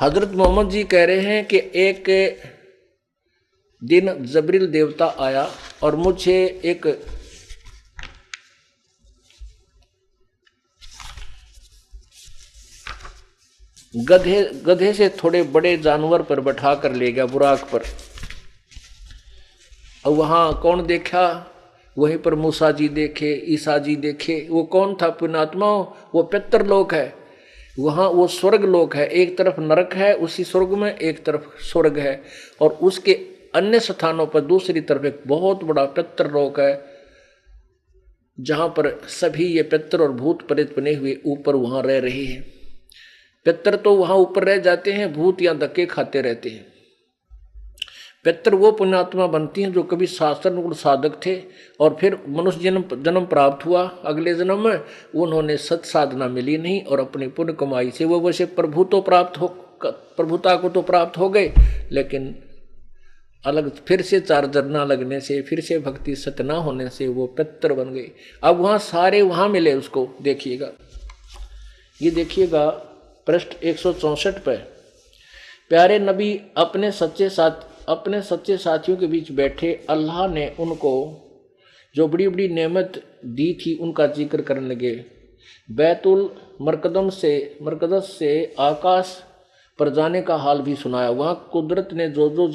हजरत मोहम्मद जी कह रहे हैं कि एक दिन जबरील देवता आया और मुझे एक गधे से थोड़े बड़े जानवर पर बैठा कर ले गया, बुराक पर। और वहां कौन देखा? वहीं पर मूसा जी देखे, ईसा जी देखे। वो कौन था पुण्यात्मा? वो पितृलोक है। वहां वो स्वर्ग लोक है, एक तरफ नरक है उसी स्वर्ग में, एक तरफ स्वर्ग है, और उसके अन्य स्थानों पर दूसरी तरफ एक बहुत बड़ा पितृलोक है, जहां पर सभी ये पितृ और भूत प्रेत बने हुए ऊपर वहां रह रहे हैं। पितृ तो वहां ऊपर रह जाते हैं, भूत यहां धक्के खाते रहते हैं। पितृ वो पुण्यात्मा बनती हैं जो कभी शास्त्र गुण साधक थे और फिर मनुष्य जन्म प्राप्त हुआ, अगले जन्म में उन्होंने सत साधना मिली नहीं और अपनी पुण्य कमाई से वो वैसे प्रभुता को तो प्राप्त हो गए, लेकिन अलग फिर से चार जरना लगने से, फिर से भक्ति सत ना होने से वो पितृ बन गए। अब वहां सारे वहां मिले उसको। देखिएगा, ये देखिएगा पृष्ठ 164 पे, प्यारे नबी अपने सच्चे साथियों के बीच बैठे, अल्लाह ने उनको जो बड़ी बड़ी नेमत दी थी उनका जिक्र करने लगे। बैतुल मरकदस से आकाश पर जाने का हाल भी सुनाया। वहाँ कुदरत ने जो जो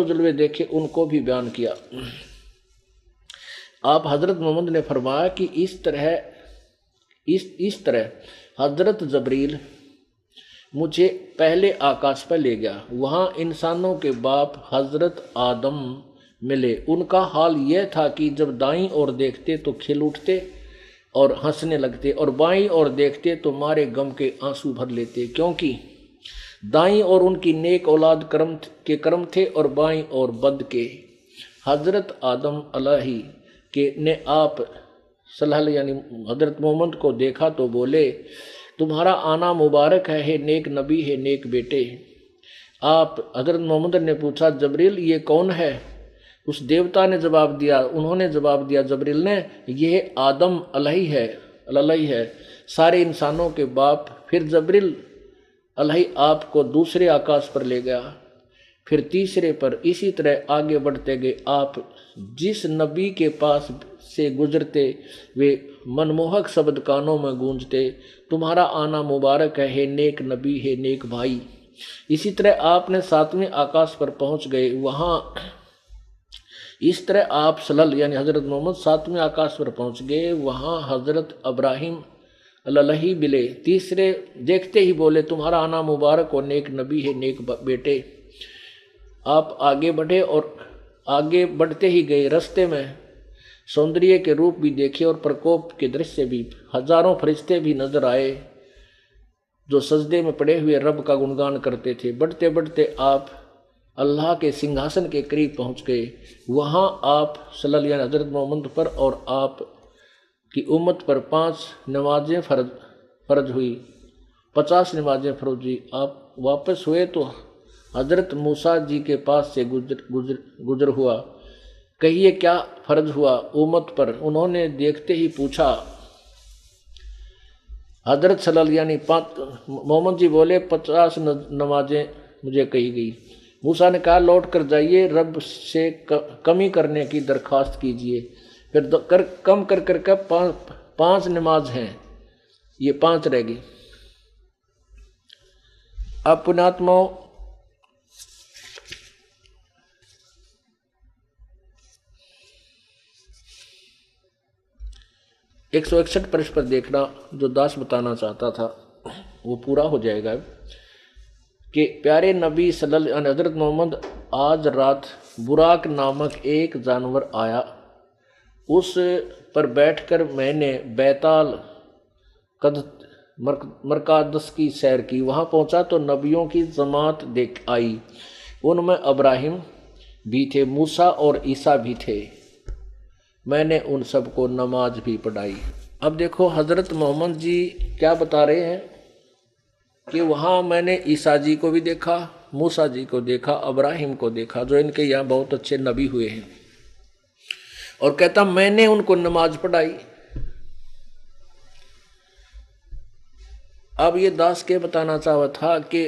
जलवे देखे उनको भी बयान किया। आप हजरत मोहम्मद ने फरमाया कि इस तरह हजरत जबरील मुझे पहले आकाश पर ले गया। वहाँ इंसानों के बाप हजरत आदम मिले। उनका हाल यह था कि जब दाईं ओर देखते तो खिल उठते और हंसने लगते, और बाईं ओर देखते तो मारे गम के आंसू भर लेते, क्योंकि दाईं ओर उनकी नेक औलाद कर्म थे और बाईं ओर बद के। हजरत आदम अलैहि के ने आप सल्लल्लाहु यानी हजरत मोहम्मद को देखा तो बोले, तुम्हारा आना मुबारक है, नेक नबी है, नेक बेटे। आप हजरत मोहम्मद ने पूछा, जबरील ये कौन है? उस देवता ने जवाब दिया, उन्होंने जवाब दिया जबरील ने, यह आदम अलैहि है, सारे इंसानों के बाप। फिर जबरील अलैहि आपको दूसरे आकाश पर ले गया, फिर तीसरे पर। इसी तरह आगे बढ़ते गए। आप जिस नबी के पास से गुजरते वे मनमोहक शब्द कानों में गूंजते, तुम्हारा आना मुबारक है, नेक नबी है, नेक भाई। इसी तरह आपने 7वें आकाश पर पहुंच गए। वहां इस तरह आप सल्लल्लाहु यानी हजरत मोहम्मद 7वें आकाश पर पहुंच गए। वहां हजरत इब्राहिम अलैहि मिले। तीसरे देखते ही बोले, तुम्हारा आना मुबारक हो, नेक नबी है, नेक बेटे। आप आगे बढ़े और आगे बढ़ते ही गए। रास्ते में सौंदर्य के रूप भी देखे और प्रकोप के दृश्य भी। हजारों फरिश्ते भी नजर आए जो सजदे में पड़े हुए रब का गुणगान करते थे। बढ़ते बढ़ते आप अल्लाह के सिंहासन के करीब पहुंच गए। वहां आप सल्लल्लाहु अलैहि हजरत मोहम्मद पर और आप की उम्मत पर 5 नमाजें फर्ज हुई, 50 नमाजें फर्ज हुई। आप वापस हुए तो हजरत मूसा जी के पास से गुजर हुआ। कहिए क्या फर्ज हुआ उम्मत पर? उन्होंने देखते ही पूछा। हजरत सल्लल्लाहु यानी मोहम्मद जी बोले, 50 नमाजें मुझे कही गई। मूसा ने कहा, लौट कर जाइए, रब से कमी करने की दरखास्त कीजिए। फिर कम कर 5 नमाज हैं, ये 5 रह गई। अब पुण्यात्माओं, एक 161 पृष्ठ पर देखना, जो दास बताना चाहता था वो पूरा हो जाएगा। कि प्यारे नबी सल्लल्लाहु अलैहि हजरत मोहम्मद, आज रात बुराक नामक एक जानवर आया, उस पर बैठकर मैंने बैताल मरकादस की सैर की। वहाँ पहुँचा तो नबियों की जमात देख आई। उनमें इब्राहिम भी थे, मूसा और ईसा भी थे। मैंने उन सबको नमाज भी पढ़ाई। अब देखो हजरत मोहम्मद जी क्या बता रहे हैं कि वहाँ मैंने ईसा जी को भी देखा, मूसा जी को देखा, इब्राहिम को देखा, जो इनके यहाँ बहुत अच्छे नबी हुए हैं, और कहता मैंने उनको नमाज पढ़ाई। अब ये दास के बताना चाहा था कि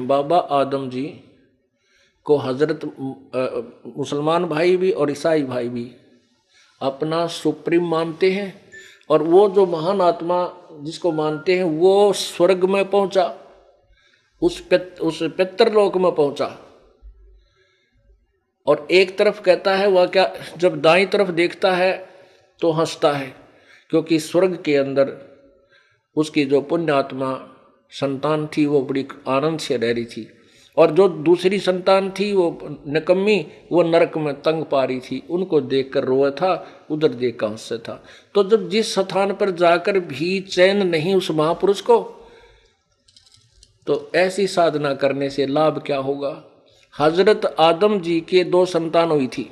बाबा आदम जी को हजरत मुसलमान भाई भी और ईसाई भाई भी अपना सुप्रीम मानते हैं, और वो जो महान आत्मा जिसको मानते हैं वो स्वर्ग में पहुंचा, उस पितरलोक में पहुंचा। और एक तरफ कहता है वह क्या, जब दाईं तरफ देखता है तो हंसता है, क्योंकि स्वर्ग के अंदर उसकी जो पुण्य आत्मा संतान थी वो बड़ी आनंद से रह रही थी, और जो दूसरी संतान थी वो निकम्मी, वो नरक में तंग पा रही थी, उनको देखकर रोया था, उधर देख कर हंसता था। तो जब जिस स्थान पर जाकर भी चैन नहीं उस महापुरुष को, तो ऐसी साधना करने से लाभ क्या होगा। हजरत आदम जी के दो संतान हुई थी,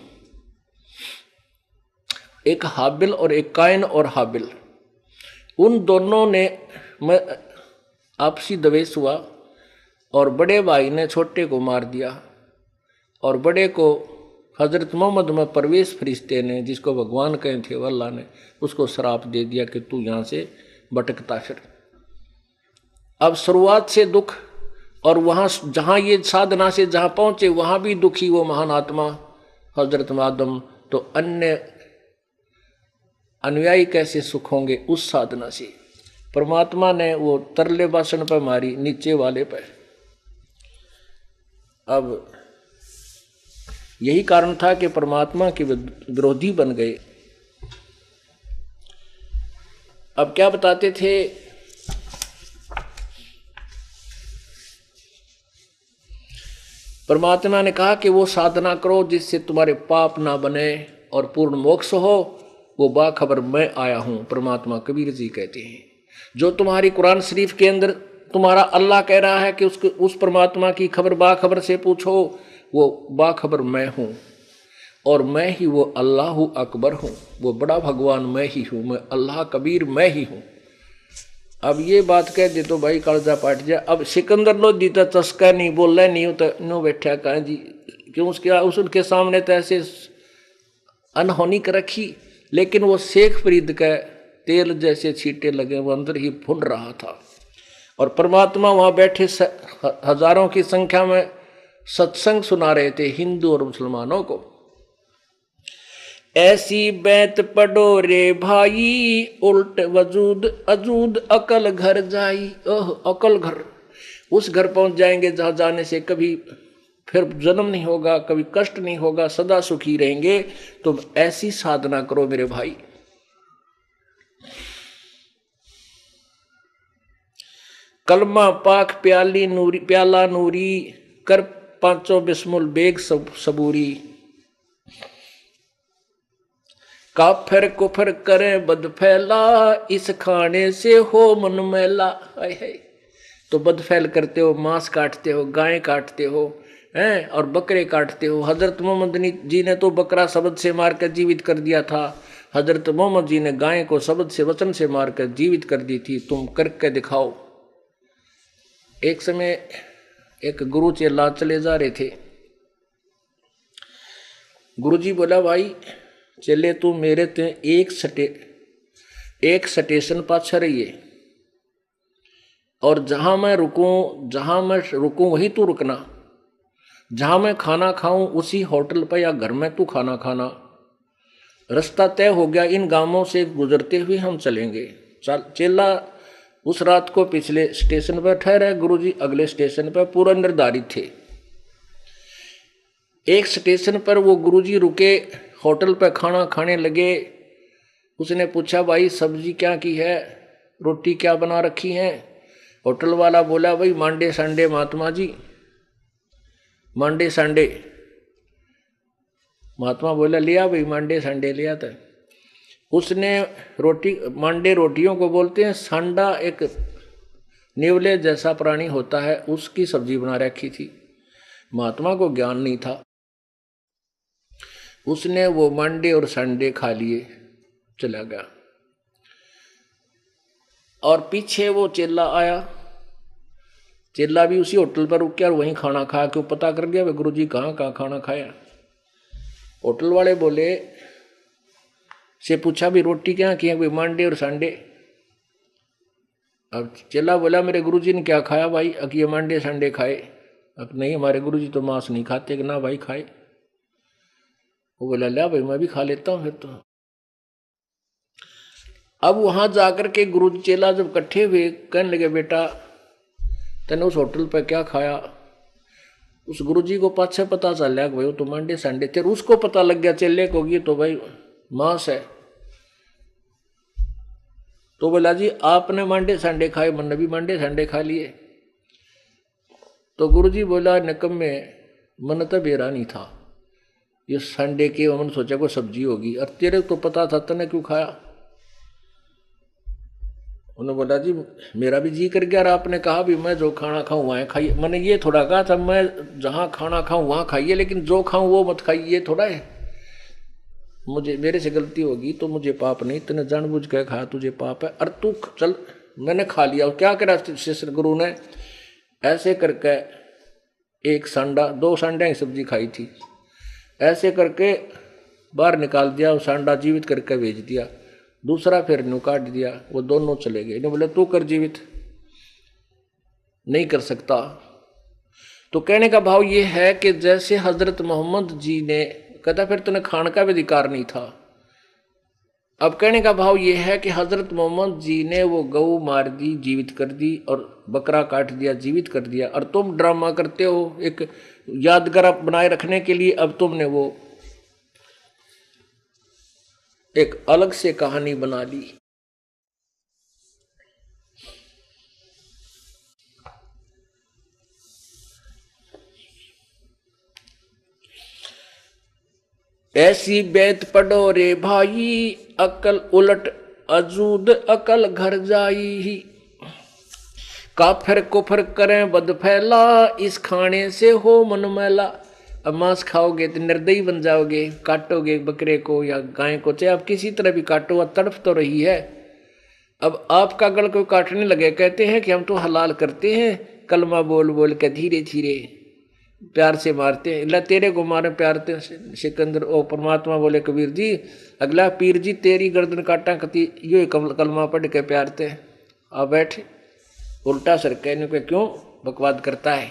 एक हाबिल और एक कायन और हाबिल। उन दोनों ने आपसी द्वेष हुआ, और बड़े भाई ने छोटे को मार दिया, और बड़े को हजरत मोहम्मद में परवेश फरिश्ते ने, जिसको भगवान कहे थे वो अल्लाह ने, उसको श्राप दे दिया कि तू यहाँ से भटकता फिर। अब शुरुआत से दुख, और वहाँ जहाँ ये साधना से जहाँ पहुँचे वहाँ भी दुखी वो महान आत्मा हजरत आदम, तो अन्य अनुयायी कैसे सुख होंगे उस साधना से। परमात्मा ने वो तरले बासन पर मारी, नीचे वाले पर। अब यही कारण था कि परमात्मा के विरोधी बन गए। अब क्या बताते थे, परमात्मा ने कहा कि वो साधना करो जिससे तुम्हारे पाप ना बने और पूर्ण मोक्ष हो, वो बाखबर मैं आया हूं। परमात्मा कबीर जी कहते हैं, जो तुम्हारी कुरान शरीफ के अंदर तुम्हारा अल्लाह कह रहा है कि उस परमात्मा की खबर बाखबर से पूछो, वो बाखबर मैं हूं, और मैं ही वो अल्लाह अकबर हूं, वो बड़ा भगवान मैं ही हूं, मैं अल्लाह कबीर मैं ही हूं। अब ये बात कह दे तो भाई कालजा पाट जाए। अब सिकंदर लोधी तो चस्का नहीं बोल रहा, नहीं तो नो बैठा कहा जी, क्यों उनके सामने तो ऐसे अनहोनी कर रखी, लेकिन वो शेख फरीद का तेल जैसे छींटे लगे, वो अंदर ही फूल रहा था। और परमात्मा वहां बैठे हजारों की संख्या में सत्संग सुना रहे थे हिंदू और मुसलमानों को। ऐसी बैत पढ़ो रे भाई, उल्ट वजूद अजूद अकल घर जाई। ओह अकल घर, उस घर पहुंच जाएंगे जहां जाने से कभी फिर जन्म नहीं होगा, कभी कष्ट नहीं होगा, सदा सुखी रहेंगे। तो ऐसी साधना करो मेरे भाई। कलमा पाक प्याली नूरी, प्याला नूरी कर पांचों बिस्मुल बेग सबूरी। काफिर कुफर करे बद फैला, इस खाने से हो मन मैला। तो बद फैल करते हो, मांस काटते हो, गाय काटते हो हैं, और बकरे काटते हो। हजरत मोहम्मद जी ने तो बकरा शब्द से मारकर जीवित कर दिया था, हजरत मोहम्मद जी ने गाय को शब्द से वचन से मारकर जीवित कर दी थी। तुम करके दिखाओ। एक समय एक गुरु चेला चले जा रहे थे। गुरुजी बोला, भाई चले तू मेरे ते एक स्टेशन पाछा रहिए, और जहां मैं रुकूं वही तू रुकना, जहां मैं खाना खाऊं उसी होटल पर या घर में तू खाना खाना। रास्ता तय हो गया, इन गांवों से गुजरते हुए हम चलेंगे। चेला उस रात को पिछले स्टेशन पर ठहरे, गुरुजी अगले स्टेशन पर पूरा निर्धारित थे। एक स्टेशन पर वो गुरुजी रुके, होटल पर खाना खाने लगे। उसने पूछा, भाई सब्जी क्या की है, रोटी क्या बना रखी है। होटल वाला बोला, भाई मांडे संडे महात्मा जी, मांडे संडे। महात्मा बोला, लिया भाई मांडे संडे लिया था। उसने रोटी, मांडे रोटियों को बोलते हैं, सांडा एक नेवले जैसा प्राणी होता है, उसकी सब्जी बना रखी थी। महात्मा को ज्ञान नहीं था, उसने वो मांडे और संडे खा लिए, चला गया। और पीछे वो चेला आया, चेला भी उसी होटल पर रुक गया और वहीं खाना खाया। क्यों पता कर गया वे गुरुजी कहाँ खाना खाया। होटल वाले बोले से पूछा, भी रोटी क्या की है, मांडे और संडे। अब चेला बोला मेरे गुरुजी ने क्या खाया भाई? अब ये मंडे संडे खाए। अब नहीं, हमारे गुरुजी तो मांस नहीं खाते। कि ना भाई खाए। वो बोला लिया भाई मैं भी खा लेता हूँ फिर तो। अब वहां जाकर के गुरु चेला जब इकट्ठे हुए, कहने लगे बेटा तने उस होटल पर क्या खाया? उस गुरुजी को पाछे पता चल गया कि भाई वो तो मंडे संडे थे। उसको पता लग गया चेले को ये तो भाई मांस है। तो बोला जी आपने मंडे संडे खाए, मैंने भी मंडे संडे खा लिए। तो गुरुजी बोला निकम्मे मन तो बेरा नहीं था, ये संडे के हमने सोचा कोई सब्जी होगी, और तेरे तो पता था तने क्यों खाया? उन्होंने बोला जी मेरा भी जी कर गया, और आपने कहा भी मैं जो खाना खाऊं वहाँ खाइए। मैंने ये थोड़ा कहा था मैं जहाँ खाना खाऊं वहाँ खाइए, लेकिन जो खाऊं वो मत खाइए, ये थोड़ा है। मुझे मेरे से गलती होगी तो मुझे पाप नहीं, तूने जानबूझ के खाया तुझे पाप है। और तू चल मैंने खा लिया। क्या करा शिष्य गुरु ने? ऐसे करके एक सांडा, 2 सांडा की सब्जी खाई थी, ऐसे करके बाहर निकाल दिया, सांडा जीवित करके भेज दिया। दूसरा फिर न्यू काट दिया, वो दोनों चले गए। इन्हें बोले तू कर जीवित, नहीं कर सकता। तो कहने का भाव ये है कि जैसे हजरत मोहम्मद जी ने कहता फिर तूने खाने का भी अधिकार नहीं था। अब कहने का भाव ये है कि हजरत मोहम्मद जी ने वो गऊ मार दी, जीवित कर दी, और बकरा काट दिया, जीवित कर दिया, और तुम ड्रामा करते हो एक यादगार बनाए रखने के लिए। अब तुमने वो एक अलग से कहानी बना ली। ऐसी बैत पढ़ो रे भाई, अकल उलट अजूद अकल घर जाई। काफिर कुफर करें बद फैला, इस खाने से हो मन मैला। अब मांस खाओगे तो निर्दयी बन जाओगे, काटोगे बकरे को या गाय को, चाहे आप किसी तरह भी काटो, वह तड़फ तो रही है। अब आपका गल कोई काटने लगे, कहते हैं कि हम तो हलाल करते हैं, कलमा बोल बोल के धीरे धीरे प्यार से मारते हैं। अल्लाह तेरे को मारे प्यार ते सिकंदर। ओ परमात्मा बोले कबीर जी अगला पीर जी तेरी गर्दन काटा कति यो कलमा पढ़ के प्यार ते। आ बैठ उल्टा सर कहने को क्यों बकवाद करता है?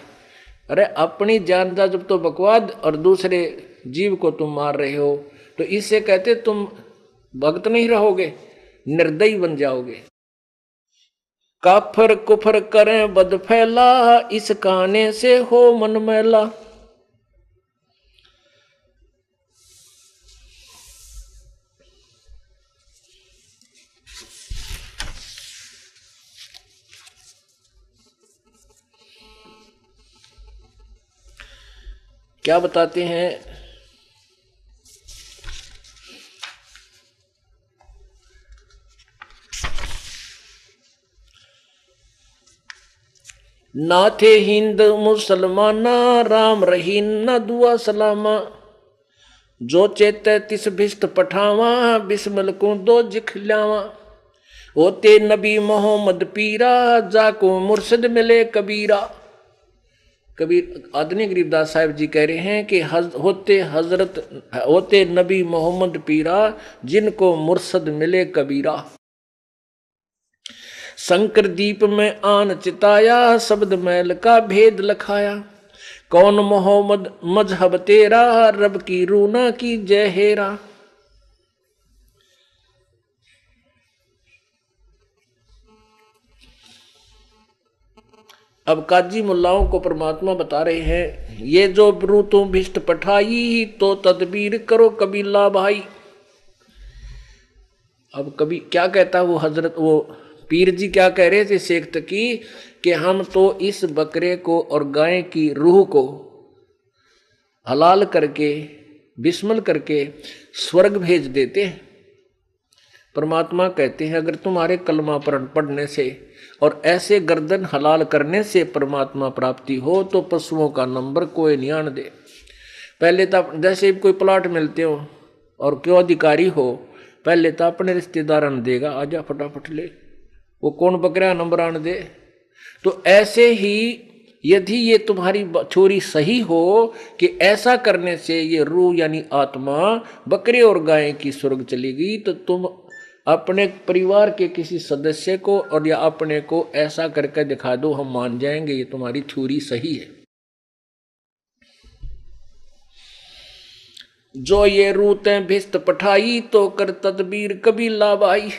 अरे अपनी जान जा जब तो बकवाद, और दूसरे जीव को तुम मार रहे हो, तो इससे कहते तुम भक्त नहीं रहोगे, निर्दयी बन जाओगे। काफर कुफर करें बद फैला, इस खाने से हो मन मैला। क्या बताते हैं? ना थे हिंद मुसलमाना, राम रही न दुआ सलामा। जो चेते तिस भिष्ट पठावा, बिस्मिल को दो जिखलावा। होते नबी मोहम्मद पीरा, जाको मुर्शिद मिले कबीरा। कबीर आदनी गरीबदास साहिब जी कह रहे हैं कि होते नबी मोहम्मद पीरा, जिनको मुर्शद मिले कबीरा। शंकर दीप में आन चिताया, शब्द मैल का भेद लखाया। कौन मोहम्मद मजहब तेरा, रब की रूना की जय हेरा। अब काजी मुल्लाओं को परमात्मा बता रहे हैं, ये जो ब्रू तुम भिष्ट पठाई, तो तदबीर करो कबीला भाई। अब कभी क्या कहता वो हजरत, वो पीर जी क्या कह रहे थे शेख तकी, कि हम तो इस बकरे को और गाय की रूह को हलाल करके बिस्मिल करके स्वर्ग भेज देते हैं। परमात्मा कहते हैं अगर तुम्हारे कलमा पढ़ने से और ऐसे गर्दन हलाल करने से परमात्मा प्राप्ति हो, तो पशुओं का नंबर कोई नहीं आन दे। पहले तो जैसे कोई प्लाट मिलते हो और क्यों अधिकारी हो, पहले तो अपने रिश्तेदार ने देगा, आजा फटाफट ले, वो कौन बकरा नंबर आन दे। तो ऐसे ही यदि ये तुम्हारी छोरी सही हो कि ऐसा करने से ये रूह यानी आत्मा बकरे और गाय की स्वर्ग चली गई, तो तुम अपने परिवार के किसी सदस्य को और या अपने को ऐसा करके दिखा दो, हम मान जाएंगे ये तुम्हारी थ्योरी सही है। जो ये रूतें भिस्त पठाई तो कर तदबीर कभी लाभ आई।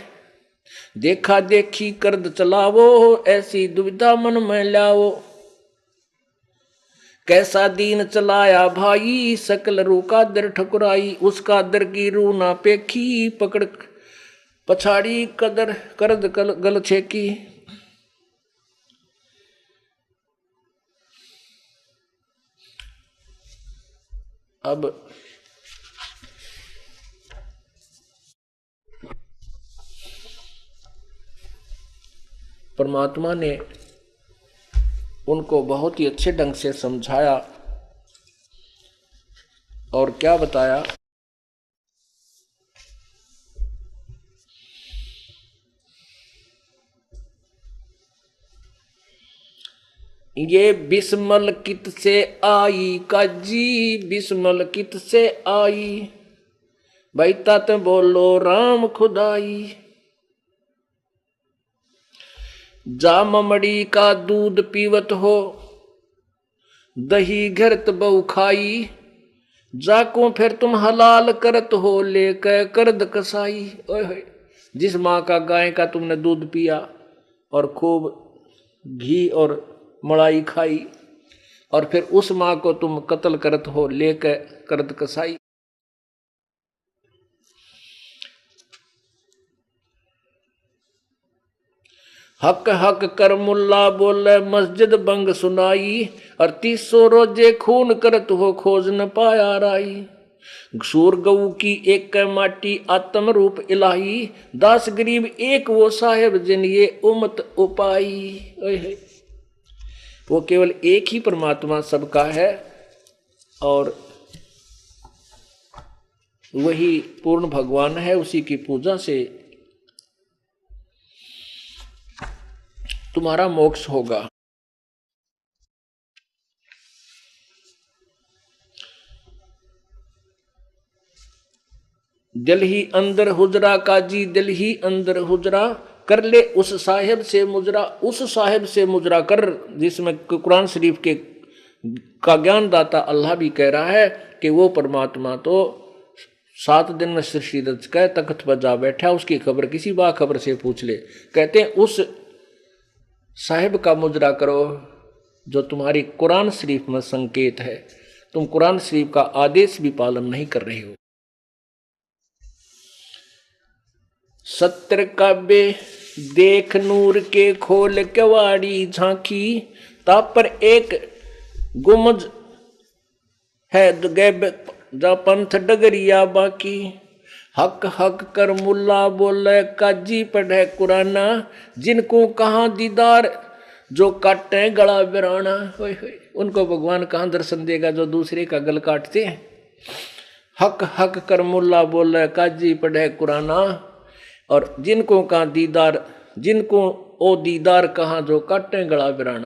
देखा देखी कर्द चलावो ऐसी दुविधा मन में लाओ। कैसा दीन चलाया भाई सकल रू का दर ठकुराई। उसका दर की रू ना पेखी पकड़ पछाड़ी कदर करद गल छेकी। अब परमात्मा ने उनको बहुत ही अच्छे ढंग से समझाया और क्या बताया। ये बिस्मल कित से आई काजी बिस्मल कित से आई। भाई तात बोलो राम खुदाई। जा ममड़ी का दूध पीवत हो दही घरत बहु खाई। जाको फिर तुम हलाल करत हो लेकर करद कसाई। ओए जिस माँ का गाय का तुमने दूध पिया और खूब घी और मलाई खाई और फिर उस माँ को तुम कत्ल करत हो लेकर करद कसाई। हक हक कर मुल्ला बोले मस्जिद बंग सुनाई। और 300 रोजे खून करत हो खोज न पाया राई। सूर गऊ की एक माटी आत्म रूप इलाही। दास गरीब एक वो साहेब जिन ये उमत उपाई। वो केवल एक ही परमात्मा सबका है और वही पूर्ण भगवान है। उसी की पूजा से तुम्हारा मोक्ष होगा। दिल ही अंदर हुजरा काजी दिल ही अंदर हुजरा। कर ले उस साहिब से मुजरा उस साहिब से मुजरा कर। जिसमें कुरान शरीफ के का ज्ञान दाता अल्लाह भी कह रहा है कि वो परमात्मा तो 7 दिन में सृष्टि रच कर तख्त पर जा बैठा। उसकी खबर किसी बाखबर से पूछ ले। कहते हैं उस साहिब का मुजरा करो जो तुम्हारी कुरान शरीफ में संकेत है। तुम कुरान शरीफ का आदेश भी पालन नहीं कर रहे हो। सत्र काबे देख नूर के खोल कवाड़ी झांकी। ताप पर एक गुमज है जा पंथ डगरिया बाकी। हक हक कर मुल्ला बोले काजी पढ़े कुराना। जिनको कहाँ दीदार जो काटे गला बिराना। उनको भगवान कहाँ दर्शन देगा जो दूसरे का गल काटते हैं। हक हक कर मुल्ला बोले काजी पढ़े कुराना। और जिनको कहाँ दीदार जिनको ओ दीदार कहाँ जो काटे गला बिराना।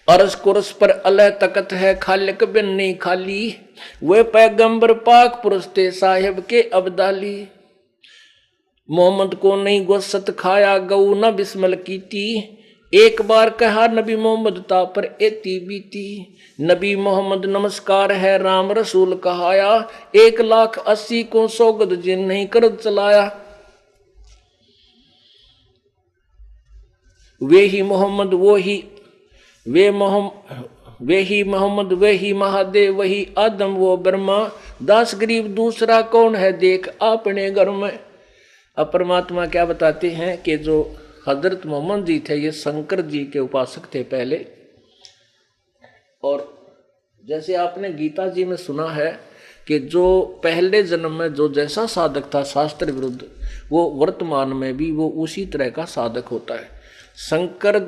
अरस कुरस पर अल्लाह तकत है खालिक बिन नहीं खाली। वे पैगंबर पाक पुरुष थे साहिब के अब्दाली। मोहम्मद को नहीं गोसत खाया गऊ न बिस्मल कीती। एक बार कहा नबी मोहम्मद ता पर एती बीती। नबी मोहम्मद नमस्कार है राम रसूल कहाया। 1,80,000 को सोगद जिन नहीं कर चलाया। वे ही मोहम्मद वो ही वे ही मोहम्मद वे ही महादेव वही आदम वो ब्रह्मा। दास गरीब दूसरा कौन है देख अपने घर में। अब परमात्मा क्या बताते हैं कि जो हजरत मोहम्मद जी थे ये शंकर जी के उपासक थे पहले। और जैसे आपने गीता जी में सुना है कि जो पहले जन्म में जो जैसा साधक था शास्त्र विरुद्ध वो वर्तमान में भी वो उसी तरह का साधक होता है। शंकर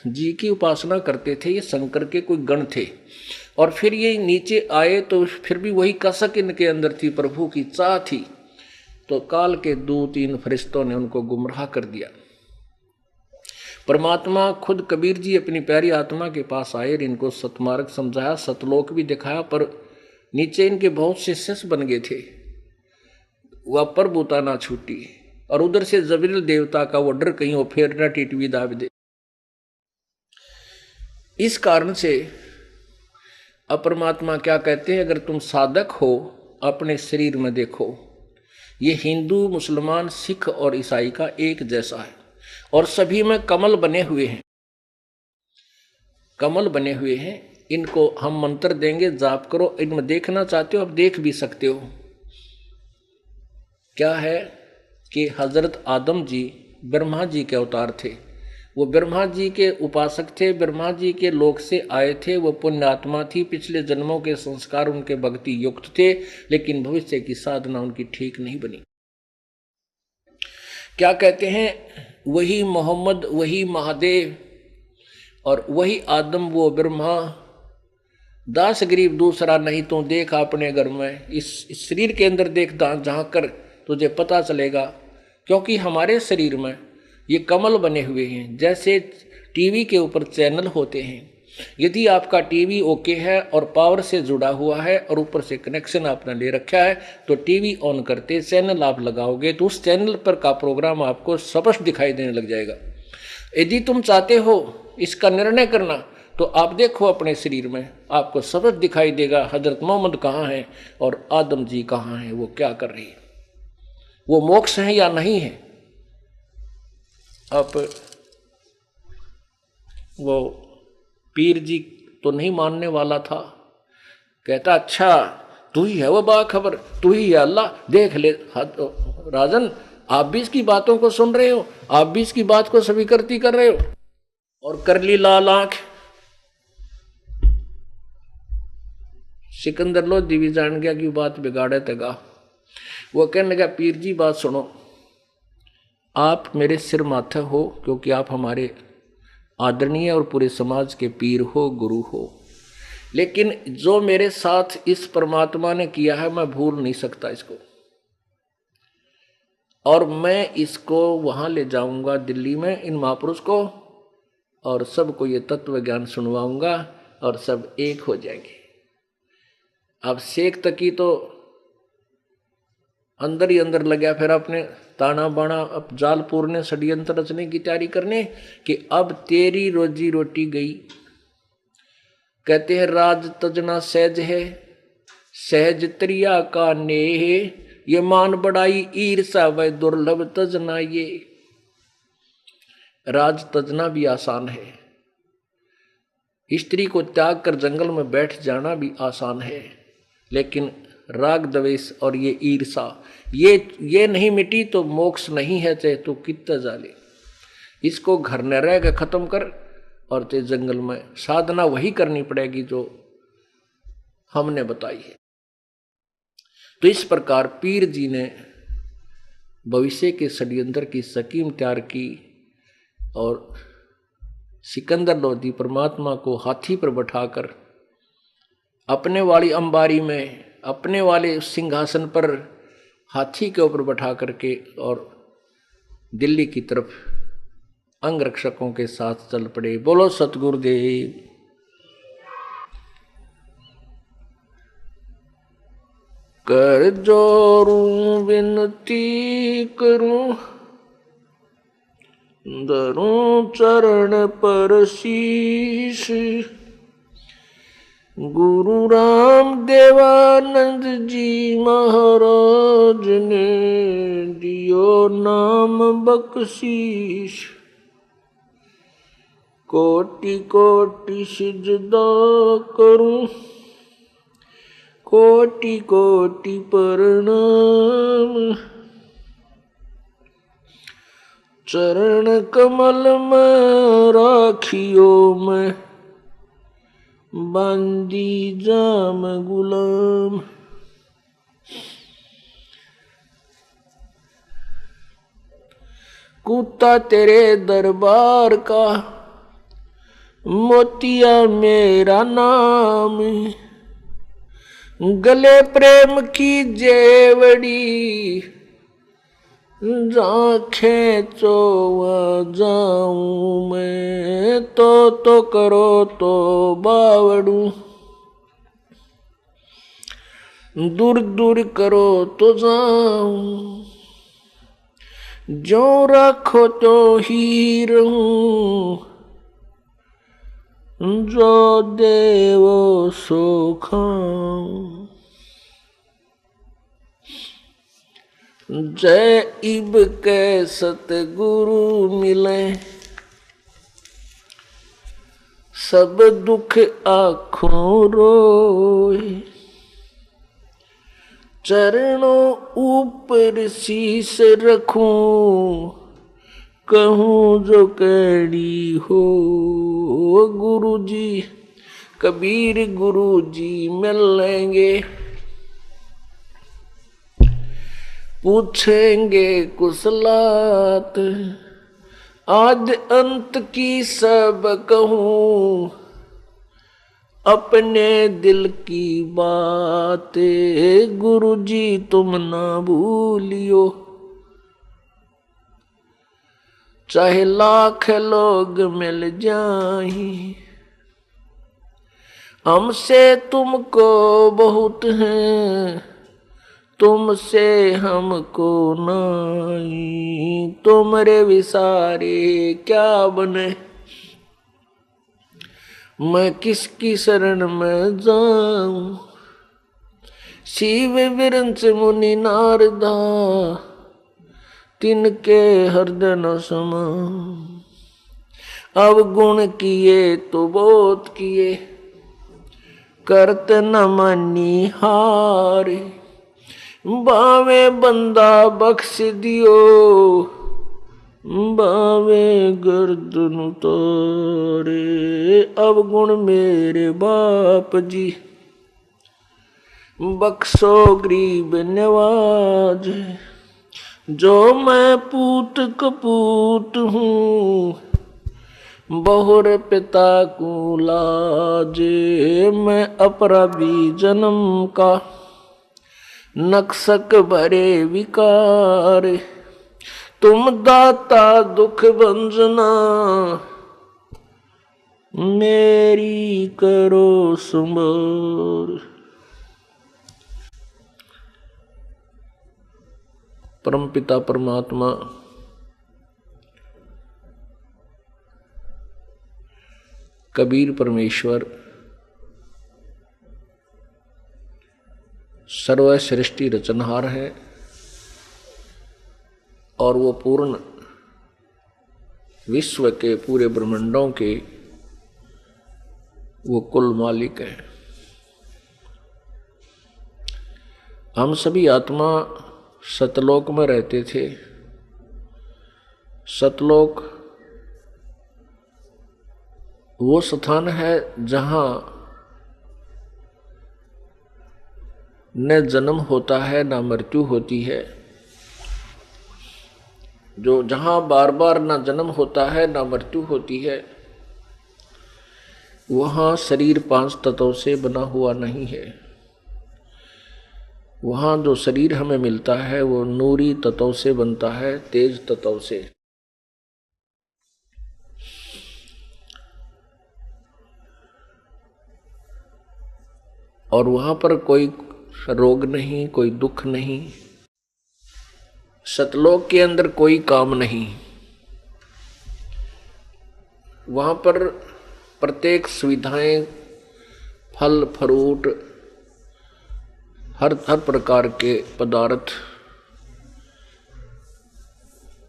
जी की उपासना करते थे। ये शंकर के कोई गण थे और फिर ये नीचे आए तो फिर भी वही कसक इनके अंदर थी, प्रभु की चाह थी। तो काल के 2-3 फरिश्तों ने उनको गुमराह कर दिया। परमात्मा खुद कबीर जी अपनी प्यारी आत्मा के पास आए, इनको सतमार्ग समझाया, सतलोक भी दिखाया, पर नीचे इनके बहुत से शिष्य बन गए थे। वह प्रभुता ना छूटी, और उधर से जबरील देवता का वो डर कहीं वो फेर ना टिटवी दाब दे। इस कारण से अपरमात्मा क्या कहते हैं, अगर तुम साधक हो अपने शरीर में देखो, ये हिंदू मुसलमान सिख और ईसाई का एक जैसा है, और सभी में कमल बने हुए हैं, कमल बने हुए हैं। इनको हम मंत्र देंगे, जाप करो, इनमें देखना चाहते हो आप देख भी सकते हो। क्या है कि हजरत आदम जी ब्रह्मा जी के अवतार थे, वो ब्रह्मा जी के उपासक थे, ब्रह्मा जी के लोक से आए थे, वो पुण्यात्मा थी, पिछले जन्मों के संस्कार उनके भक्ति युक्त थे, लेकिन भविष्य की साधना उनकी ठीक नहीं बनी। क्या कहते हैं, वही मोहम्मद, वही महादेव और वही आदम, वो ब्रह्मा, दास गरीब दूसरा नहीं तो देख अपने घर में, इस शरीर के अंदर देख जहाँ कर तुझे पता चलेगा। क्योंकि हमारे शरीर में ये कमल बने हुए हैं, जैसे टीवी के ऊपर चैनल होते हैं। यदि आपका टीवी ओके है और पावर से जुड़ा हुआ है और ऊपर से कनेक्शन आपने ले रखा है, तो टीवी ऑन करते चैनल आप लगाओगे तो उस चैनल पर का प्रोग्राम आपको स्पष्ट दिखाई देने लग जाएगा। यदि तुम चाहते हो इसका निर्णय करना, तो आप देखो अपने शरीर में, आपको स्पष्ट दिखाई देगा हजरत मोहम्मद कहाँ हैं और आदम जी कहाँ हैं, वो क्या कर रही है, वो मोक्ष है या नहीं है। अब वो पीर जी तो नहीं मानने वाला था, कहता अच्छा तू ही है वो बाखबर, तू ही है अल्लाह, देख ले राजन, आप भी इसकी बातों को सुन रहे हो, आप भी इसकी बात को स्वीकृति कर रहे हो, और कर ली लाल आंख। सिकंदर लोधी भी जान गया कि बात बिगाड़े तगा। वो कहने लगा पीर जी बात सुनो, आप मेरे सिर माथे हो क्योंकि आप हमारे आदरणीय और पूरे समाज के पीर हो, गुरु हो, लेकिन जो मेरे साथ इस परमात्मा ने किया है मैं भूल नहीं सकता इसको, और मैं इसको वहां ले जाऊंगा दिल्ली में इन महापुरुष को, और सबको ये तत्व ज्ञान सुनवाऊंगा और सब एक हो जाएंगे। अब शेख तकी तो अंदर ही अंदर लगा, फिर अपने ताना बाना अब जालपुर ने षड्यंत्र रचने की तैयारी करने कि अब तेरी रोजी रोटी गई। कहते हैं राज तजना सहज है, सहज त्रिया का नेह, ये मान बढ़ाई ईर्षा वह दुर्लभ तजना। ये राज तजना भी आसान है, स्त्री को त्याग कर जंगल में बैठ जाना भी आसान है, लेकिन राग द्वेष और ये ईर्षा ये नहीं मिटी तो मोक्ष नहीं है, चाहे तो कितना जाले। इसको घर न रह के खत्म कर, और ते जंगल में साधना वही करनी पड़ेगी जो हमने बताई है। तो इस प्रकार पीर जी ने भविष्य के षड्यंत्र की स्कीम तैयार की, और सिकंदर लोधी परमात्मा को हाथी पर बैठाकर अपने वाली अंबारी में, अपने वाले सिंहासन पर हाथी के ऊपर बैठा करके और दिल्ली की तरफ अंगरक्षकों के साथ चल पड़े। बोलो सतगुरुदेव। कर जोरूं विनती करूं, धरूं चरण पर शीश, गुरु राम देवानंद जी महाराज ने दियो नाम बख्शीश। कोटि कोटि सिजदा करूं, कोटि कोटि प्रणाम, चरण कमल में राखियो मैं, बंदी जाम गुलाम। कुत्ता तेरे दरबार का, मोतिया मेरा नाम, गले प्रेम की जेवड़ी, आँखें चो जाऊं मैं, तो करो तो बावड़ू। दूर दूर करो तो जाऊं, जो रखो तो ही रहूं, जो देवो सो खाऊं। जय इब के सतगुरु मिले, सब दुख आँखों रोए। चरणों ऊपर शीश रखूं, कहूँ जो कड़ी हो। गुरु जी कबीर गुरु जी मिलेंगे, पूछेंगे कुशलात, आद अंत की सब कहूँ, अपने दिल की बात। गुरु जी तुम ना भूलियो, चाहे लाख लोग मिल जाएं, हमसे तुमको बहुत हैं, तुमसे हमको नहीं। तुमरे विसारे क्या बने, मैं किसकी शरण में जाऊं। शिव विरंच मुनि नारदा, तिनके हृदय न समाऊं। अवगुण किए तो बहुत किए, करत न मानी हारे। बावे बंदा बख्श दियो, बावे गर्दन उतारे। अवगुण मेरे बाप जी, बख्शो गरीब नवाज। जो मैं पूत कपूत हूँ, बहुर पिता को लाजे। मैं अपराधी जन्म का, नक्सक भरे विकार। तुम दाता दुख भंजना, मेरी करो संभार। परमपिता परमात्मा कबीर परमेश्वर सर्वसृष्टि रचनहार है, और वो पूर्ण विश्व के पूरे ब्रह्मांडों के वो कुल मालिक है। हम सभी आत्मा सतलोक में रहते थे। सतलोक वो स्थान है जहाँ न जन्म होता है न मृत्यु होती है। जो जहाँ बार बार न जन्म होता है न मृत्यु होती है, वहाँ शरीर 5 तत्वों से बना हुआ नहीं है। वहाँ जो शरीर हमें मिलता है वो नूरी तत्वों से बनता है, तेज तत्वों से। और वहाँ पर कोई रोग नहीं, कोई दुख नहीं। सतलोक के अंदर कोई काम नहीं। वहाँ पर प्रत्येक सुविधाएं, फल फ्रूट, हर प्रकार के पदार्थ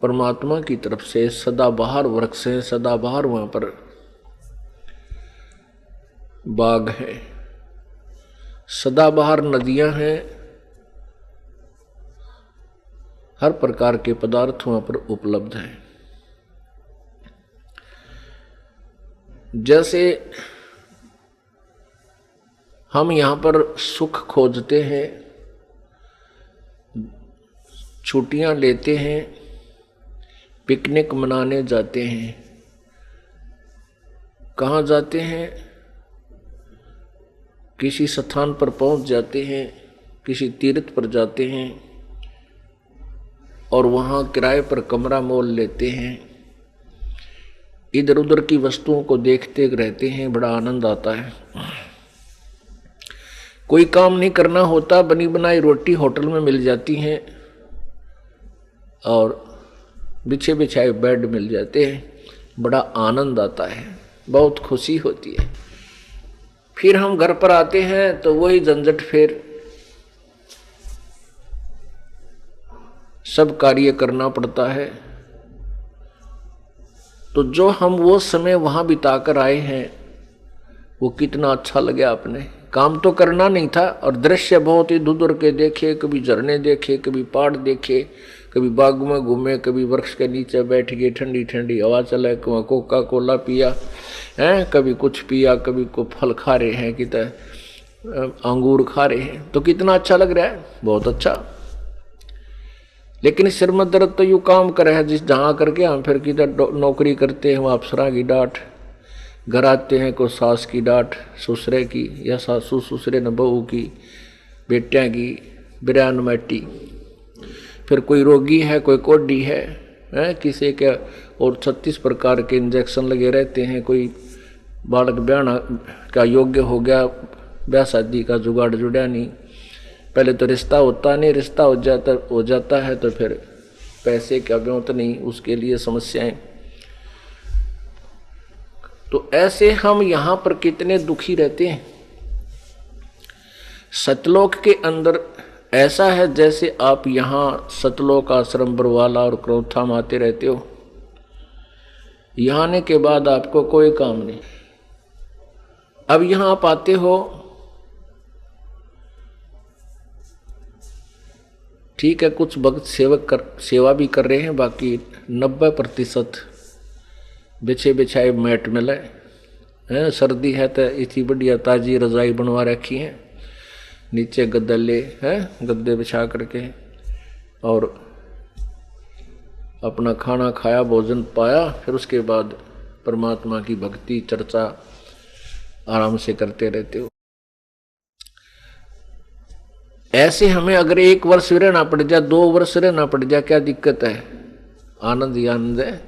परमात्मा की तरफ से सदाबहार वृक्ष हैं, सदाबहार वहाँ पर बाग है, सदाबहार नदियाँ हैं, हर प्रकार के पदार्थ वहाँ पर उपलब्ध हैं। जैसे हम यहाँ पर सुख खोजते हैं, छुट्टियाँ लेते हैं, पिकनिक मनाने जाते हैं। कहाँ जाते हैं? किसी स्थान पर पहुँच जाते हैं, किसी तीर्थ पर जाते हैं और वहाँ किराए पर कमरा मोल लेते हैं। इधर उधर की वस्तुओं को देखते रहते हैं, बड़ा आनंद आता है। कोई काम नहीं करना होता, बनी बनाई रोटी होटल में मिल जाती हैं और बिछे बिछाए बेड मिल जाते हैं, बड़ा आनंद आता है, बहुत खुशी होती है। फिर हम घर पर आते हैं तो वही झंझट, फिर सब कार्य करना पड़ता है। तो जो हम वो समय वहां बिताकर आए हैं वो कितना अच्छा लगे। आपने काम तो करना नहीं था और दृश्य बहुत इधर उधर के देखे, कभी झरने देखे, कभी पहाड़ देखे, कभी बाग में घूमे, कभी वृक्ष के नीचे बैठ गए, ठंडी ठंडी हवा चले, कोका कोला पिया है, कभी कुछ पिया, कभी को फल खा रहे हैं, कितना अंगूर खा रहे हैं, तो कितना अच्छा लग रहा है, बहुत अच्छा। लेकिन सिर में दर्द तो यूँ काम करे है जिस जहाँ करके हम फिर किधर नौकरी करते हैं, वहाँ अफसरा की डांट, घर आते हैं को सास की डांट, ससुरे की या सासू ससुरे न बहू की, बेटियाँ की बिरान मैटी, फिर कोई रोगी है, कोई कोडी है किसी के, और 36 प्रकार के इंजेक्शन लगे रहते हैं। कोई बालक ब्याह का योग्य हो गया, ब्याह शादी का जुगाड़ जुड़ा नहीं, पहले तो रिश्ता होता नहीं, रिश्ता हो जाता है तो फिर पैसे का ब्योंत नहीं, उसके लिए समस्याएं। तो ऐसे हम यहाँ पर कितने दुखी रहते हैं। सतलोक के अंदर ऐसा है जैसे आप यहाँ सतलोक आश्रम बरवाला और क्रोथा में आते रहते हो, यहाँ आने के बाद आपको कोई काम नहीं। अब यहाँ आप आते हो, ठीक है, कुछ भक्त सेवा भी कर रहे हैं, बाकी 90% बिछे बिछाए मैट मिले हैं। सर्दी है तो इतनी बढ़िया ताजी रजाई बनवा रखी है, नीचे गद्दे हैं, गद्दे बिछा करके, और अपना खाना खाया, भोजन पाया, फिर उसके बाद परमात्मा की भक्ति चर्चा आराम से करते रहते हो। ऐसे हमें अगर 1 वर्ष रहना पड़ जाए, 2 वर्ष रहना पड़ जाए, क्या दिक्कत है, आनंद ही आनंद है।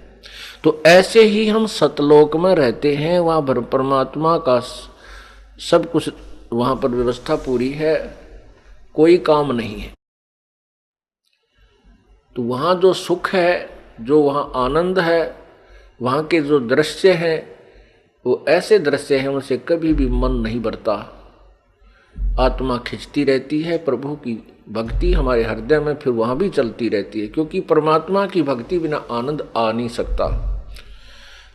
तो ऐसे ही हम सतलोक में रहते हैं, वहां परमात्मा का सब कुछ, वहां पर व्यवस्था पूरी है, कोई काम नहीं है। तो वहां जो सुख है, जो वहां आनंद है, वहां के जो दृश्य हैं वो ऐसे दृश्य हैं उनसे कभी भी मन नहीं भरता, आत्मा खिंचती रहती है। प्रभु की भक्ति हमारे हृदय में फिर वहां भी चलती रहती है, क्योंकि परमात्मा की भक्ति बिना आनंद आ नहीं सकता।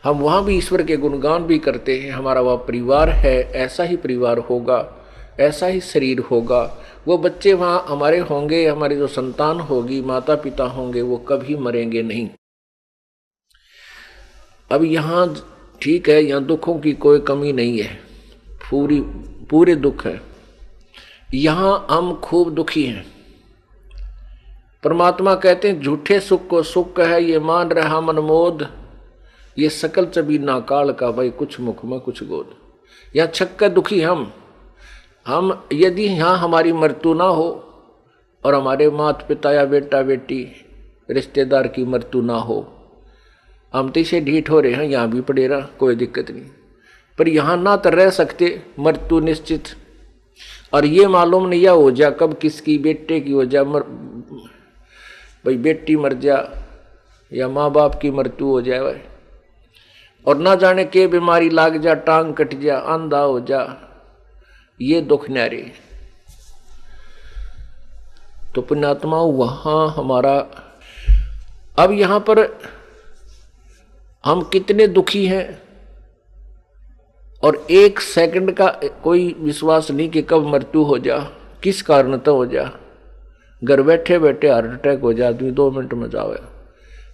हम वहां भी ईश्वर के गुणगान भी करते हैं, हमारा वह परिवार है, ऐसा ही परिवार होगा, ऐसा ही शरीर होगा, वो बच्चे वहां हमारे होंगे, हमारी जो संतान होगी, माता पिता होंगे, वो कभी मरेंगे नहीं। अब यहाँ ठीक है, यहाँ दुखों की कोई कमी नहीं है, पूरे दुख है। यहाँ हम खूब दुखी हैं। परमात्मा कहते हैं झूठे सुख को सुख है, ये मान रहा मनमोद, ये सकल चबीना काल का, भाई कुछ मुख में कुछ गोद। यहाँ छक्का दुखी हम यदि यहाँ हमारी मृत्यु ना हो और हमारे माता पिता या बेटा बेटी रिश्तेदार की मृत्यु ना हो, हम तो इसे ढीठ हो रहे हैं, यहाँ भी पड़े रहा, कोई दिक्कत नहीं। पर यहाँ ना तो रह सकते, मृत्यु निश्चित, और ये मालूम नहीं या हो जा कब किसकी, बेटे की हो जा, भाई बेटी मर जा या माँ बाप की मृत्यु हो जाए, और ना जाने के बीमारी लाग जा, टांग कट जा, अंधा हो जा, ये दुख न्यारे। तो पुण्यात्मा वहां हमारा, अब यहां पर हम कितने दुखी हैं, और 1 सेकंड का कोई विश्वास नहीं कि कब मृत्यु हो जा, किस कारण तो हो जा। घर बैठे बैठे हार्ट अटैक हो जा, आदमी 2 मिनट में जावे,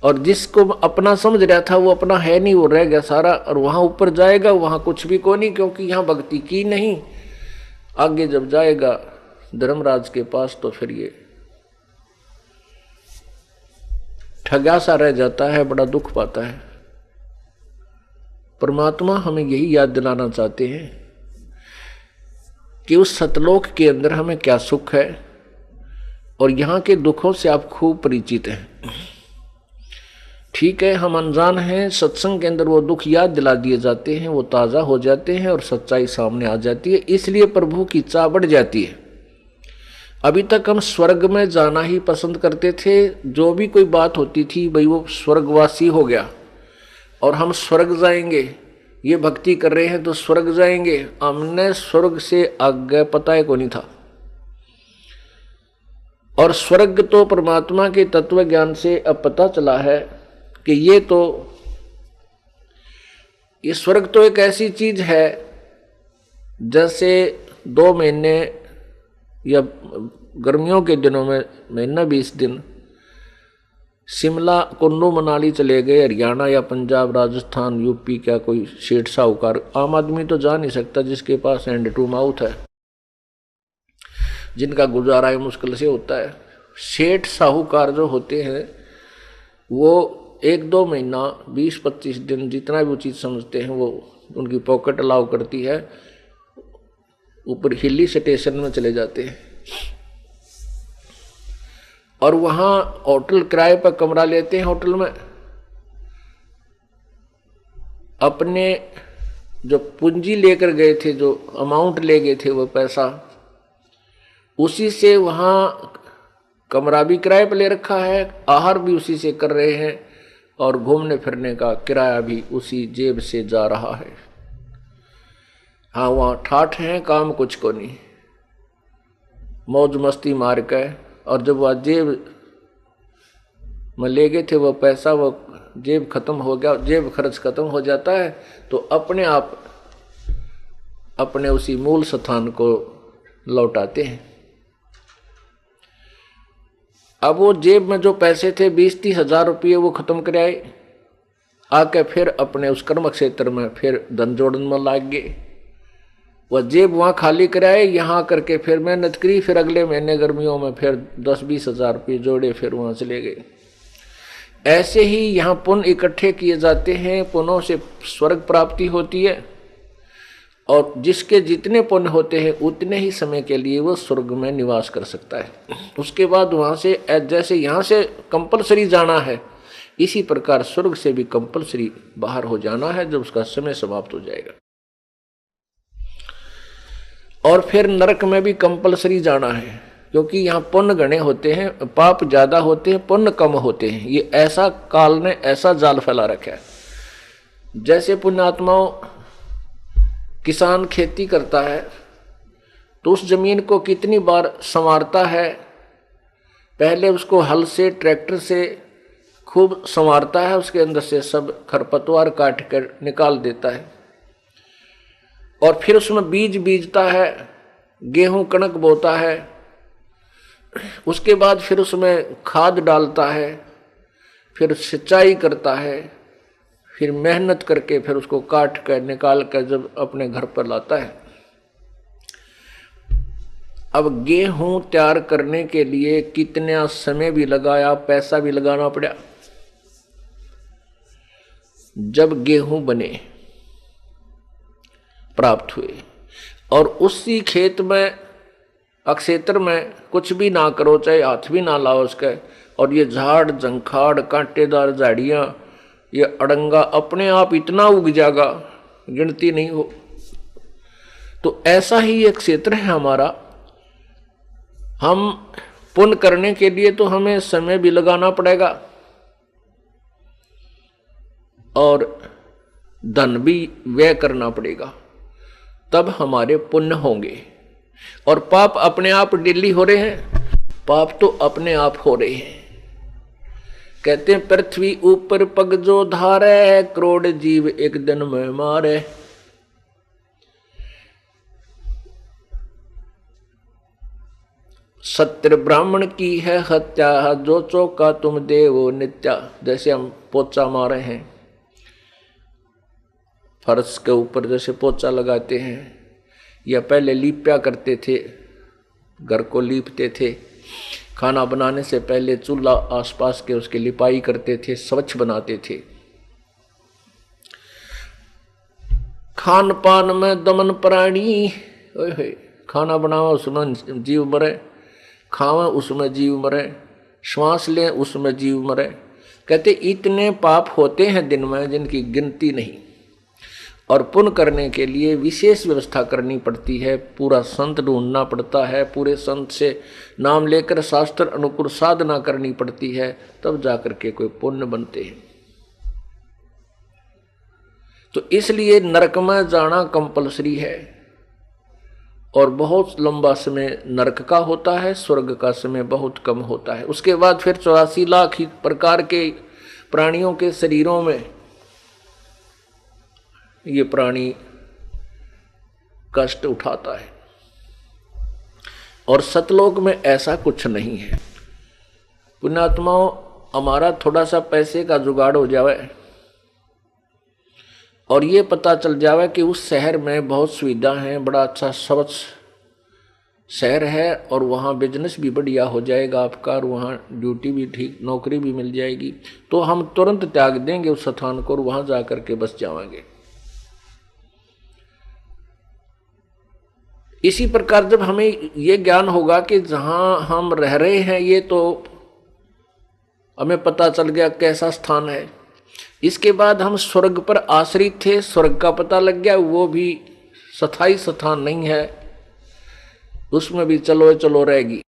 और जिसको अपना समझ रहा था वो अपना है नहीं, वो रह गया सारा, और वहां ऊपर जाएगा वहां कुछ भी को नहीं, क्योंकि यहाँ भक्ति की नहीं। आगे जब जाएगा धर्मराज के पास तो फिर ये ठगा सा रह जाता है, बड़ा दुख पाता है। परमात्मा हमें यही याद दिलाना चाहते हैं कि उस सतलोक के अंदर हमें क्या सुख है, और यहाँ के दुखों से आप खूब परिचित हैं। ठीक है, हम अनजान हैं, सत्संग के अंदर वो दुख याद दिला दिए जाते हैं, वो ताज़ा हो जाते हैं और सच्चाई सामने आ जाती है, इसलिए प्रभु की चाह बढ़ जाती है। अभी तक हम स्वर्ग में जाना ही पसंद करते थे, जो भी कोई बात होती थी भाई वो स्वर्गवासी हो गया और हम स्वर्ग जाएंगे, ये भक्ति कर रहे हैं तो स्वर्ग जाएंगे। हमने स्वर्ग से आगे पता है को नहीं था। और स्वर्ग तो परमात्मा के तत्व ज्ञान से अब पता चला है कि ये स्वर्ग तो एक ऐसी चीज है जैसे 2 महीने या गर्मियों के दिनों में महीना 20 दिन शिमला कुल्लू मनाली चले गए, हरियाणा या पंजाब राजस्थान यूपी, क्या कोई सेठ साहूकार, आम आदमी तो जा नहीं सकता जिसके पास हैंड टू माउथ है, जिनका गुजारा है मुश्किल से होता है। सेठ साहूकार जो होते हैं वो 1-2 महीना 20-25 दिन जितना भी वो चीज़ समझते हैं वो उनकी पॉकेट अलाउ करती है, ऊपर हिली स्टेशन में चले जाते हैं और वहाँ होटल किराए पर कमरा लेते हैं। होटल में अपने जो पूंजी लेकर गए थे, जो अमाउंट ले गए थे, वो पैसा उसी से वहाँ कमरा भी किराए पर ले रखा है, आहार भी उसी से कर रहे हैं और घूमने फिरने का किराया भी उसी जेब से जा रहा है। हाँ, वहाँ ठाठ हैं, काम कुछ को नहीं, मौज मस्ती मार के। और जब वह जेब में ले गए थे वो पैसा, वो जेब खत्म हो गया, जेब खर्च खत्म हो जाता है तो अपने आप अपने उसी मूल स्थान को लौटाते हैं। अब वो जेब में जो पैसे थे 20-30 हजार रुपये वो खत्म कराए, आके फिर अपने उस कर्म क्षेत्र में फिर धन जोड़न में लाग गए। वह जेब वहाँ खाली कराए, यहाँ करके फिर मेहनत करी, फिर अगले महीने गर्मियों में फिर 10-20 हजार रुपये जोड़े, फिर वहाँ चले गए। ऐसे ही यहाँ पुण्य इकट्ठे किए जाते हैं, पुण्यों से स्वर्ग प्राप्ति होती है और जिसके जितने पुण्य होते हैं उतने ही समय के लिए वो स्वर्ग में निवास कर सकता है। उसके बाद वहाँ से जैसे यहाँ से कंपलसरी जाना है, इसी प्रकार स्वर्ग से भी कंपलसरी बाहर हो जाना है जब उसका समय समाप्त हो जाएगा। और फिर नरक में भी कंपलसरी जाना है, क्योंकि यहाँ पुण्य गणे होते हैं, पाप ज्यादा होते हैं, पुण्य कम होते हैं। ये ऐसा काल ने ऐसा जाल फैला रखा है। जैसे पुण्यात्माओं, किसान खेती करता है तो उस जमीन को कितनी बार संवारता है, पहले उसको हल से ट्रैक्टर से खूब संवारता है, उसके अंदर से सब खरपतवार काट कर निकाल देता है और फिर उसमें बीज बीजता है, गेहूं कणक बोता है, उसके बाद फिर उसमें खाद डालता है, फिर सिंचाई करता है, फिर मेहनत करके फिर उसको काट कर निकाल कर जब अपने घर पर लाता है। अब गेहूं तैयार करने के लिए कितना समय भी लगाया, पैसा भी लगाना पड़ा। जब गेहूं बने प्राप्त हुए और उसी खेत में अक्षेत्र में कुछ भी ना करो, चाहे हाथ भी ना लाओ उसके, और ये झाड़ झंखाड़ कांटेदार झाड़ियां, ये अड़ंगा अपने आप इतना उग जाएगा गिनती नहीं हो। तो ऐसा ही एक क्षेत्र है हमारा। हम पुण्य करने के लिए तो हमें समय भी लगाना पड़ेगा और धन भी व्यय करना पड़ेगा, तब हमारे पुण्य होंगे। और पाप अपने आप डिली हो रहे हैं, पाप तो अपने आप हो रहे हैं। कहते हैं पृथ्वी ऊपर पग जो धारे, करोड़ जीव एक दिन में मारे। सत्य ब्राह्मण की है हत्या, जो चौका तुम दे वो नित्या। जैसे हम पोचा मारे हैं, फर्श के ऊपर जैसे पोचा लगाते हैं, या पहले लीपया करते थे, घर को लीपते थे, खाना बनाने से पहले चूल्हा आसपास के उसकी लिपाई करते थे, स्वच्छ बनाते थे। खान पान में दमन प्राणी, खाना बनावा उसमें जीव मरे, खावा उसमें जीव मरे, श्वास लें उसमें जीव मरे। कहते इतने पाप होते हैं दिन में जिनकी गिनती नहीं, और पुण्य करने के लिए विशेष व्यवस्था करनी पड़ती है, पूरा संत ढूंढना पड़ता है, पूरे संत से नाम लेकर शास्त्र अनुकूल साधना करनी पड़ती है, तब जाकर के कोई पुण्य बनते हैं। तो इसलिए नरक में जाना कंपलसरी है, और बहुत लंबा समय नरक का होता है, स्वर्ग का समय बहुत कम होता है। उसके बाद फिर 84 लाख प्रकार के प्राणियों के शरीरों में ये प्राणी कष्ट उठाता है, और सतलोक में ऐसा कुछ नहीं है। पुण्यात्माओं, हमारा थोड़ा सा पैसे का जुगाड़ हो जावे और ये पता चल जावे कि उस शहर में बहुत सुविधा है, बड़ा अच्छा स्वच्छ शहर है, और वहाँ बिजनेस भी बढ़िया हो जाएगा आपका, और वहाँ ड्यूटी भी ठीक, नौकरी भी मिल जाएगी, तो हम तुरंत त्याग देंगे उस स्थान को और वहाँ जा कर के बस जाएंगे। इसी प्रकार जब हमें ये ज्ञान होगा कि जहाँ हम रह रहे हैं ये तो हमें पता चल गया कैसा स्थान है, इसके बाद हम स्वर्ग पर आश्रित थे, स्वर्ग का पता लग गया, वो भी स्थायी स्थान नहीं है, उसमें भी चलो चलो रहेगी।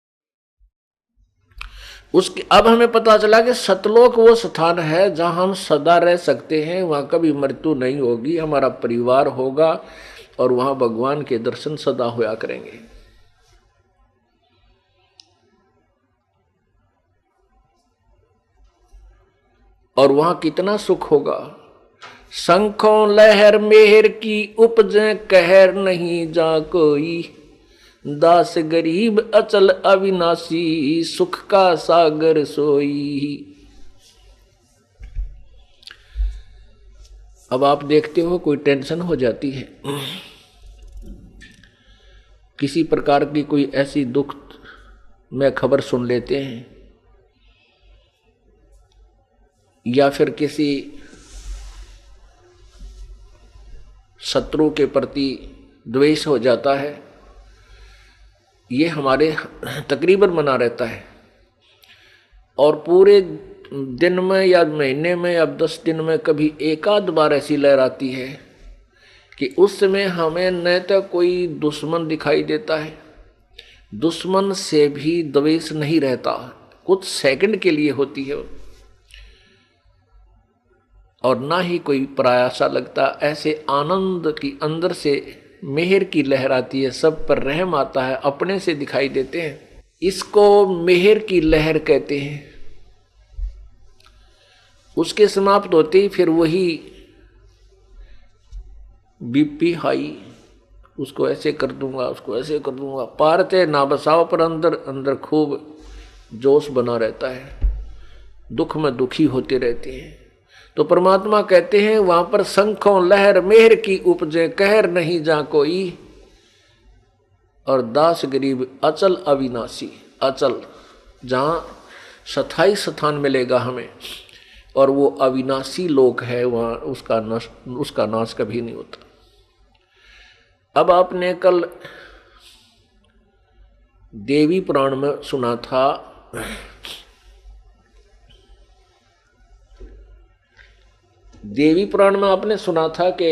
उसके अब हमें पता चला कि सतलोक वो स्थान है जहां हम सदा रह सकते हैं, वहां कभी मृत्यु नहीं होगी, हमारा परिवार होगा और वहां भगवान के दर्शन सदा होया करेंगे। और वहां कितना सुख होगा। शंखों लहर मेहर की उपजे कहर नहीं जा कोई, दास गरीब अचल अविनाशी सुख का सागर सोई। अब आप देखते हो कोई टेंशन हो जाती है, किसी प्रकार की कोई ऐसी दुख में खबर सुन लेते हैं, या फिर किसी शत्रु के प्रति द्वेष हो जाता है, ये हमारे तकरीबन बना रहता है। और पूरे दिन में या महीने में या 10 दिन में कभी एक आध बार ऐसी लहर आती है कि उस समय हमें न तो कोई दुश्मन दिखाई देता है, दुश्मन से भी द्वेष नहीं रहता, कुछ सेकंड के लिए होती है, और ना ही कोई पराया लगता। ऐसे आनंद की अंदर से मेहर की लहर आती है, सब पर रहम आता है, अपने से दिखाई देते हैं, इसको मेहर की लहर कहते हैं। उसके समाप्त होते ही फिर वही बीपी हाई, उसको ऐसे कर दूंगा, उसको ऐसे कर दूंगा, पारते ना बसाव पर अंदर अंदर खूब जोश बना रहता है, दुख में दुखी होते रहते हैं। तो परमात्मा कहते हैं वहां पर शंखों लहर मेहर की उपजे कहर नहीं जा कोई, और दास गरीब अचल अविनाशी, अचल जहां स्थायी स्थान मिलेगा हमें, और वो अविनाशी लोक है, वहां उसका नाश कभी नहीं होता। अब आपने कल देवी पुराण में सुना था, देवी पुराण में आपने सुना था कि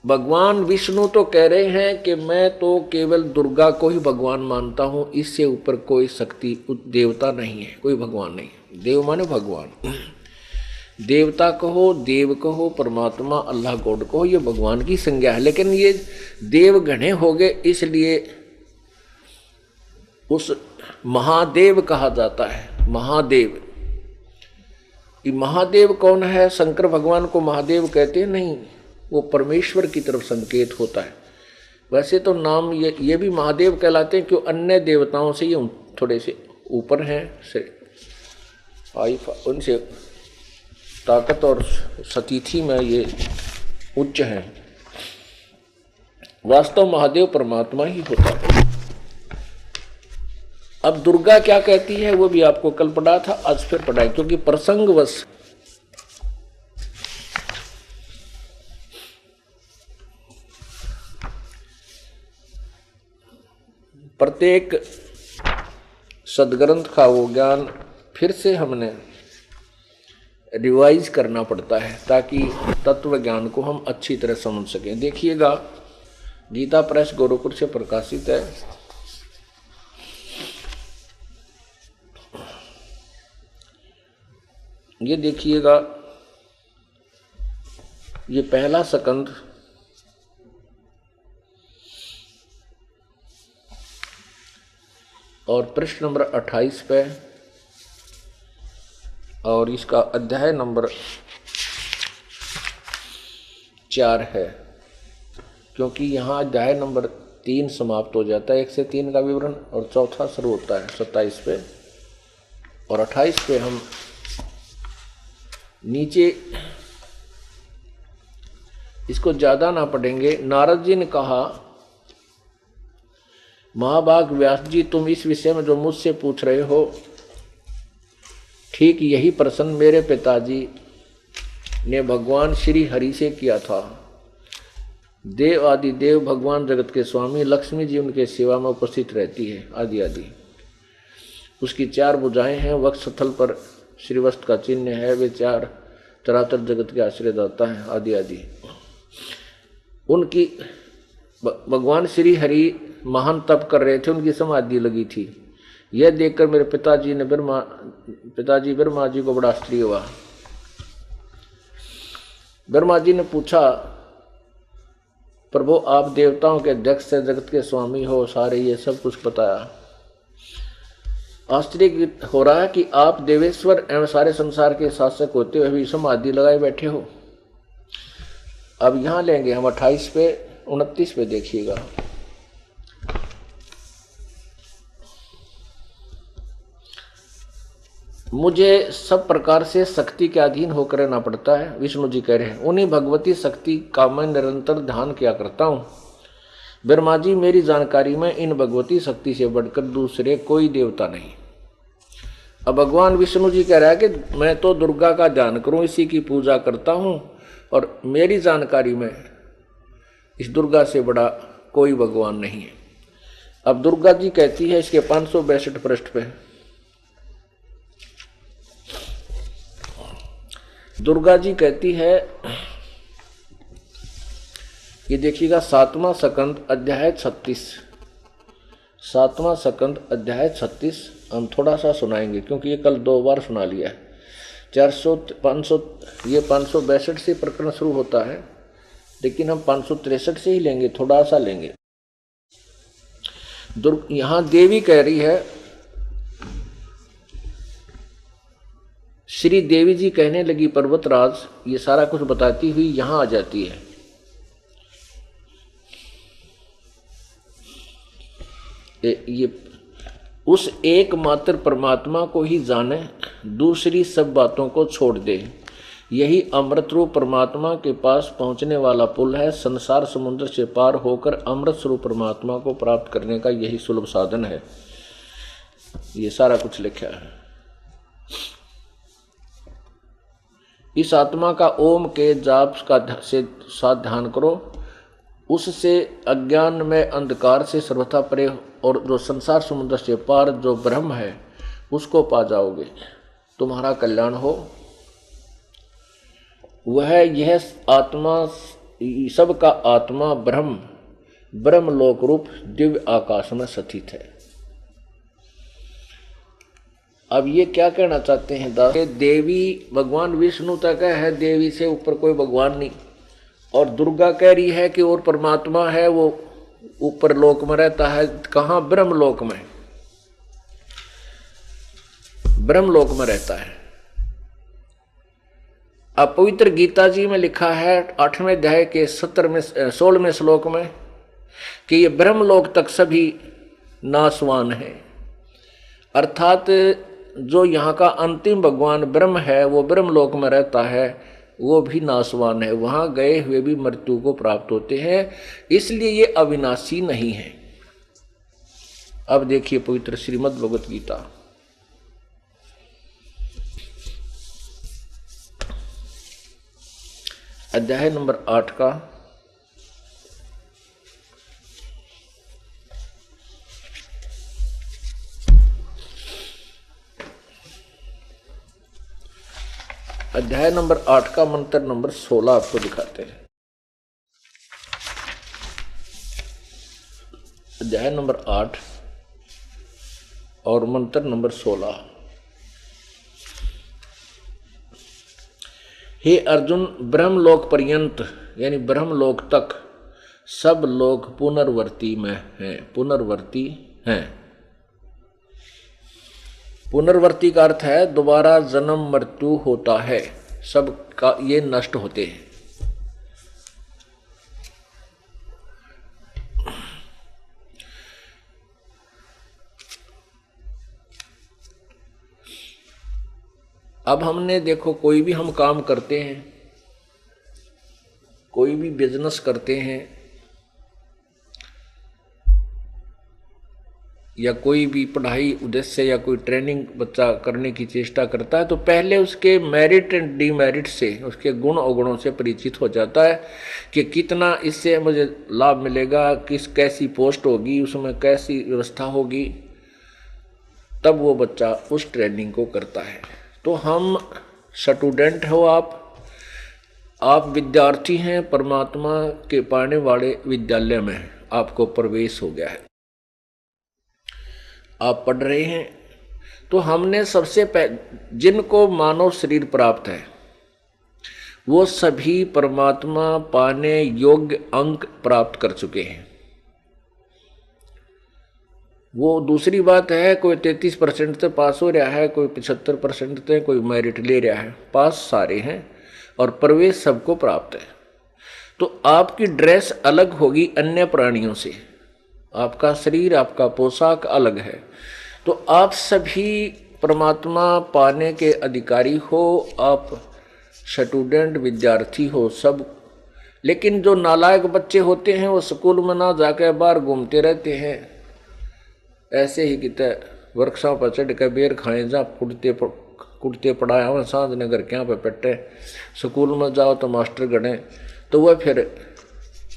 भगवान विष्णु तो कह रहे हैं कि मैं तो केवल दुर्गा को ही भगवान मानता हूं, इससे ऊपर कोई शक्ति देवता नहीं है, कोई भगवान नहीं। देव माने भगवान, देवता कहो, देव कहो, परमात्मा अल्लाह गॉड कहो, ये भगवान की संज्ञा है। लेकिन ये देव घने हो गए, इसलिए उस महादेव कहा जाता है। महादेव, ये महादेव कौन है? शंकर भगवान को महादेव कहते हैं? नहीं, वो परमेश्वर की तरफ संकेत होता है। वैसे तो नाम ये भी महादेव कहलाते हैं, क्यों अन्य देवताओं से ये थोड़े से ऊपर हैं, उनसे ताकत और सतीथि में ये उच्च हैं। वास्तव महादेव परमात्मा ही होता है। अब दुर्गा क्या कहती है वो भी आपको कल पढ़ा था, आज फिर पढ़ाए, क्योंकि प्रसंगवश प्रत्येक सदग्रंथ का वो ज्ञान फिर से हमने रिवाइज करना पड़ता है ताकि तत्व ज्ञान को हम अच्छी तरह समझ सकें। देखिएगा, गीता प्रेस गोरखपुर से प्रकाशित है। ये देखिएगा, ये पहला स्कंद और पृष्ठ नंबर 28 पे, और इसका अध्याय नंबर 4 है, क्योंकि यहाँ अध्याय नंबर 3 समाप्त हो जाता है, 1 से 3 का विवरण, और चौथा शुरू होता है 27 पे, और 28 पे हम नीचे इसको ज्यादा ना पढ़ेंगे। नारद जी ने कहा, महाभाग व्यास जी, तुम इस विषय में जो मुझसे पूछ रहे हो, ठीक यही प्रश्न मेरे पिताजी ने भगवान श्री हरि से किया था। देव आदि देव, भगवान जगत के स्वामी, लक्ष्मी जी उनके सेवा में उपस्थित रहती है, आदि आदि। उसकी 4 भुजाएं हैं, वक्षस्थल पर श्रीवस्त्र का चिन्ह है, वे 4 चराचर जगत के आश्रयदाता हैं, आदि आदि। उनकी भगवान श्री हरि महान तप कर रहे थे, उनकी समाधि लगी थी। यह देखकर मेरे पिताजी ब्रह्मा जी को बड़ा आश्चर्य हुआ। ब्रह्मा जी ने पूछा, प्रभु आप देवताओं के अध्यक्ष से, जगत के स्वामी हो, सारे ये सब कुछ बताया। आश्चर्य हो रहा है कि आप देवेश्वर एवं सारे संसार के शासक होते हुए भी समाधि लगाए बैठे हो। अब यहां लेंगे हम 28 पे, 29 पे देखिएगा। मुझे सब प्रकार से शक्ति के अधीन होकर रहना पड़ता है, विष्णु जी कह रहे हैं। उन्हीं भगवती शक्ति का मैं निरंतर ध्यान किया करता हूँ। ब्रह्मा जी, मेरी जानकारी में इन भगवती शक्ति से बढ़कर दूसरे कोई देवता नहीं। अब भगवान विष्णु जी कह रहा है कि मैं तो दुर्गा का ध्यान करूं, इसी की पूजा करता हूं, और मेरी जानकारी में इस दुर्गा से बड़ा कोई भगवान नहीं है। अब दुर्गा जी कहती है इसके 562 पृष्ठ पे, दुर्गा जी कहती है, ये देखिएगा 7वां स्कंद अध्याय 36, 7वां स्कंद अध्याय 36 हम थोड़ा सा सुनाएंगे, क्योंकि ये कल 2 बार सुना लिया है। 562 से प्रकरण शुरू होता है, लेकिन हम 563 से ही लेंगे, थोड़ा सा लेंगे। यहां देवी कह रही है, श्री देवी जी कहने लगी, पर्वतराज, ये सारा कुछ बताती हुई यहां आ जाती है। ये उस एकमात्र परमात्मा को ही जाने, दूसरी सब बातों को छोड़ दे। यही अमृत रूप परमात्मा के पास पहुंचने वाला पुल है। संसार समुद्र से पार होकर अमृत स्वरूप परमात्मा को प्राप्त करने का यही सुलभ साधन है। ये सारा कुछ लिखा है। इस आत्मा का ओम के जाप का से साथ ध्यान करो, उससे अज्ञान में अंधकार से सर्वथा परे, और जो संसार समुद्र से पार जो ब्रह्म है उसको पा जाओगे, तुम्हारा कल्याण हो। वह यह आत्मा, सबका आत्मा ब्रह्म लोक रूप दिव्य आकाश में स्थित है। अब ये क्या कहना चाहते हैं दास, देवी भगवान विष्णु तक है, देवी से ऊपर कोई भगवान नहीं। और दुर्गा कह रही है कि और परमात्मा है, वो ऊपर लोक में रहता है। कहाँ? ब्रह्म लोक में, ब्रह्म लोक में रहता है। अब पवित्र गीता जी में लिखा है 8वें अध्याय के 16वें श्लोक में कि ये ब्रह्म लोक तक सभी नासवान है। अर्थात जो यहाँ का अंतिम भगवान ब्रह्म है, वो ब्रह्म लोक में रहता है, वो भी नासवान है। वहां गए हुए भी मृत्यु को प्राप्त होते हैं, इसलिए ये अविनाशी नहीं है। अब देखिए पवित्र श्रीमद् भगवत गीता, अध्याय नंबर 8 का 5 अध्याय नंबर 8 का मंत्र नंबर 16 आपको दिखाते हैं। अध्याय नंबर 8 और मंत्र नंबर 16। हे अर्जुन, ब्रह्मलोक पर्यंत यानी ब्रह्मलोक तक सब लोग पुनर्वर्ती में हैं, पुनर्वर्ती हैं। पुनर्वर्ती का अर्थ है दोबारा जन्म मृत्यु होता है, सब का ये नष्ट होते हैं। अब हमने देखो, कोई भी हम काम करते हैं, कोई भी बिजनेस करते हैं या कोई भी पढ़ाई उद्देश्य या कोई ट्रेनिंग बच्चा करने की चेष्टा करता है, तो पहले उसके मेरिट एंड डीमेरिट से, उसके गुण अवगुणों से परिचित हो जाता है कि कितना इससे मुझे लाभ मिलेगा, कैसी पोस्ट होगी, उसमें कैसी व्यवस्था होगी, तब वो बच्चा उस ट्रेनिंग को करता है। तो हम स्टूडेंट हो, आप विद्यार्थी हैं, परमात्मा के पाने वाले विद्यालय में आपको प्रवेश हो गया है, आप पढ़ रहे हैं। तो हमने सबसे पहले जिनको मानव शरीर प्राप्त है वो सभी परमात्मा पाने योग्य अंक प्राप्त कर चुके हैं। वो दूसरी बात है, कोई 33% से पास हो रहा है, कोई 75% से कोई मेरिट ले रहा है, पास सारे हैं और प्रवेश सबको प्राप्त है। तो आपकी ड्रेस अलग होगी अन्य प्राणियों से, आपका शरीर, आपका पोशाक अलग है। तो आप सभी परमात्मा पाने के अधिकारी हो, आप स्टूडेंट विद्यार्थी हो सब। लेकिन जो नालायक बच्चे होते हैं वो स्कूल में ना जाकर बाहर घूमते रहते हैं, ऐसे ही कितने वर्कशॉप पर चढ़ कर बेर खाएं, जहाँ कुड़ते पढ़ाया हुआ सांझ नगर के यहाँ पे पट्टे। स्कूल में जाओ तो मास्टर गणे, तो वह फिर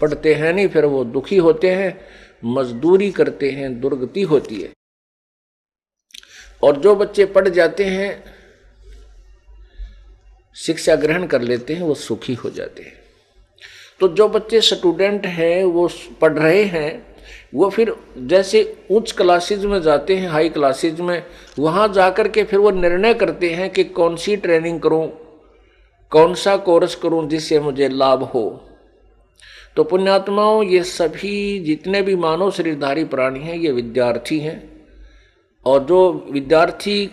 पढ़ते हैं नहीं, फिर वो दुखी होते हैं, मजदूरी करते हैं, दुर्गति होती है। और जो बच्चे पढ़ जाते हैं, शिक्षा ग्रहण कर लेते हैं, वो सुखी हो जाते हैं। तो जो बच्चे स्टूडेंट हैं, वो पढ़ रहे हैं, वो फिर जैसे उच्च क्लासेज में जाते हैं, हाई क्लासेज में, वहाँ जाकर के फिर वो निर्णय करते हैं कि कौन सी ट्रेनिंग करूँ, कौन सा कोर्स करूँ जिससे मुझे लाभ हो। तो पुण्यात्माओं, ये सभी जितने भी मानव शरीरधारी प्राणी हैं ये विद्यार्थी हैं। और जो विद्यार्थी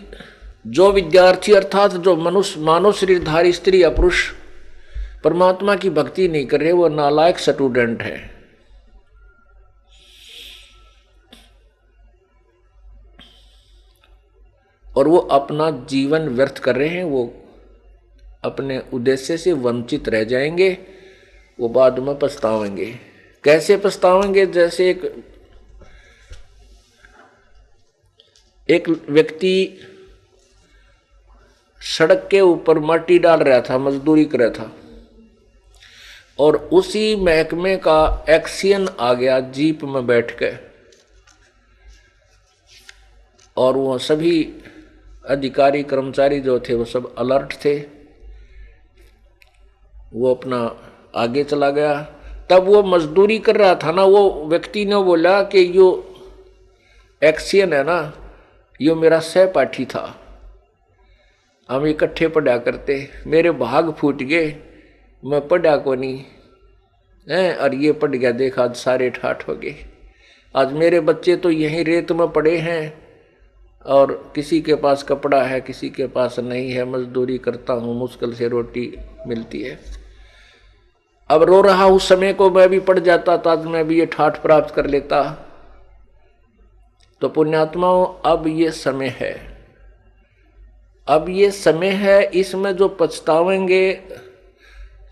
अर्थात जो मनुष्य मानव शरीरधारी स्त्री या पुरुष परमात्मा की भक्ति नहीं कर रहे, वो नालायक स्टूडेंट है। और वो अपना जीवन व्यर्थ कर रहे हैं, वो अपने उद्देश्य से वंचित रह जाएंगे, वो बाद में पछतावेंगे। कैसे पछतावेंगे? जैसे एक व्यक्ति सड़क के ऊपर माटी डाल रहा था, मजदूरी कर रहा था, और उसी महकमे का एक्सियन आ गया जीप में बैठ के, और वो सभी अधिकारी कर्मचारी जो थे वो सब अलर्ट थे। वो अपना आगे चला गया। तब वो मजदूरी कर रहा था ना, वो व्यक्ति ने बोला कि यो एक्सियन है ना, यो मेरा सहपाठी था, हम इकट्ठे पढ़ा करते, मेरे भाग फूट गए, मैं पढ़ा को नहीं है, और ये पढ़ गया, देखा आज सारे ठाठ हो गए। आज मेरे बच्चे तो यहीं रेत में पड़े हैं, और किसी के पास कपड़ा है, किसी के पास नहीं है, मजदूरी करता हूँ, मुश्किल से रोटी मिलती है। अब रो रहा उस समय को मैं भी पढ़ जाता था, मैं भी ये ठाठ प्राप्त कर लेता। तो पुण्यात्माओं, अब ये समय है, अब ये समय है, इसमें जो पछतावेंगे,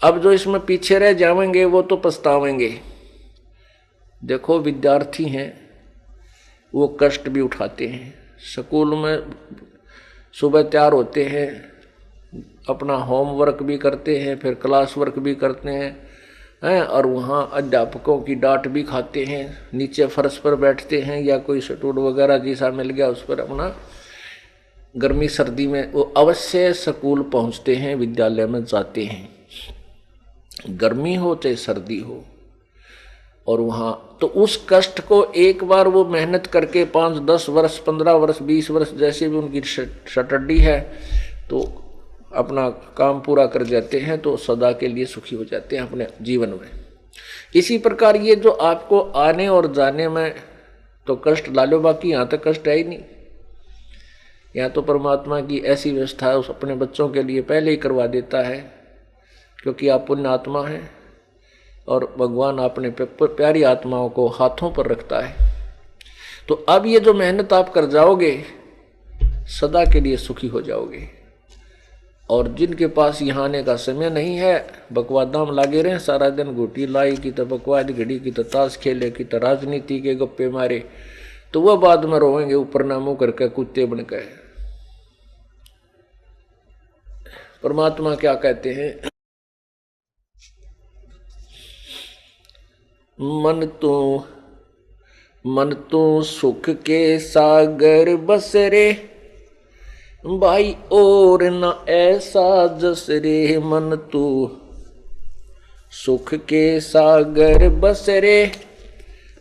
अब जो इसमें पीछे रह जाएंगे वो तो पछतावेंगे। देखो विद्यार्थी हैं, वो कष्ट भी उठाते हैं, स्कूल में सुबह तैयार होते हैं, अपना होमवर्क भी करते हैं, फिर क्लास वर्क भी करते हैं, और वहाँ अध्यापकों की डांट भी खाते हैं, नीचे फर्श पर बैठते हैं या कोई स्टूल वगैरह जैसा मिल गया उस पर अपना गर्मी सर्दी में वो अवश्य स्कूल पहुंचते हैं, विद्यालय में जाते हैं, गर्मी हो चाहे सर्दी हो। और वहाँ तो उस कष्ट को एक बार वो मेहनत करके 5, 10 वर्ष, 15 वर्ष, 20 वर्ष जैसे भी उनकी शटड्डी है तो अपना काम पूरा कर जाते हैं, तो सदा के लिए सुखी हो जाते हैं अपने जीवन में। इसी प्रकार ये जो आपको आने और जाने में तो कष्ट ला लो, बाकी यहाँ तक कष्ट है ही नहीं। यहाँ तो परमात्मा की ऐसी व्यवस्था है, उस अपने बच्चों के लिए पहले ही करवा देता है, क्योंकि आप पुण्य आत्मा हैं और भगवान अपने प्यारी आत्माओं को हाथों पर रखता है। तो अब ये जो मेहनत आप कर जाओगे सदा के लिए सुखी हो जाओगे। और जिनके पास यहाँ आने का समय नहीं है, बकवादाम लागे रहे सारा दिन, गोटी लाई की तो बकवाद घड़ी की तो ताश खेले की तो राजनीति के गप्पे मारे, तो वह बाद में रोएंगे ऊपर ना मुंह करके कुत्ते बन गए। परमात्मा क्या कहते हैं, मन तू सुख के सागर बसरे, भाई और न ऐसा जस रे। मन तू सुख के सागर बसरे,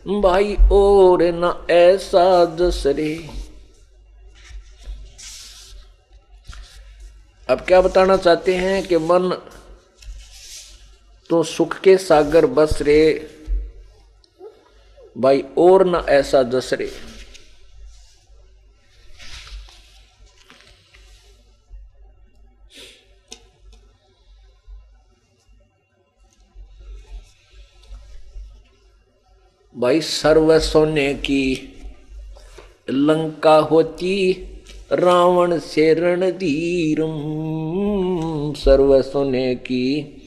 भाई और न ऐसा जस रे। अब क्या बताना चाहते हैं कि मन तो सुख के सागर बस रे, भाई और न ऐसा जस रे। भाई सर्व सोने की लंका होती, रावण से रणधीरम। सर्व सोने की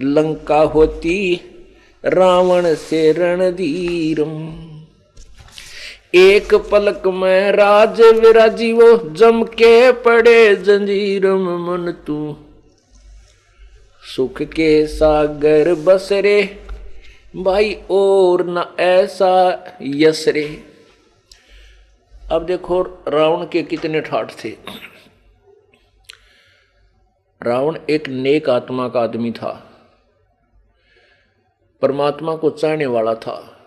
लंका होती, रावण से रणधीरम। एक पलक में राज विराजी, वो जम के पड़े जंजीरम। मन तू सुख के सागर बसरे, भाई और न ऐसा यसरे। अब देखो रावण के कितने ठाठ थे। रावण एक नेक आत्मा का आदमी था, परमात्मा को चाहने वाला था।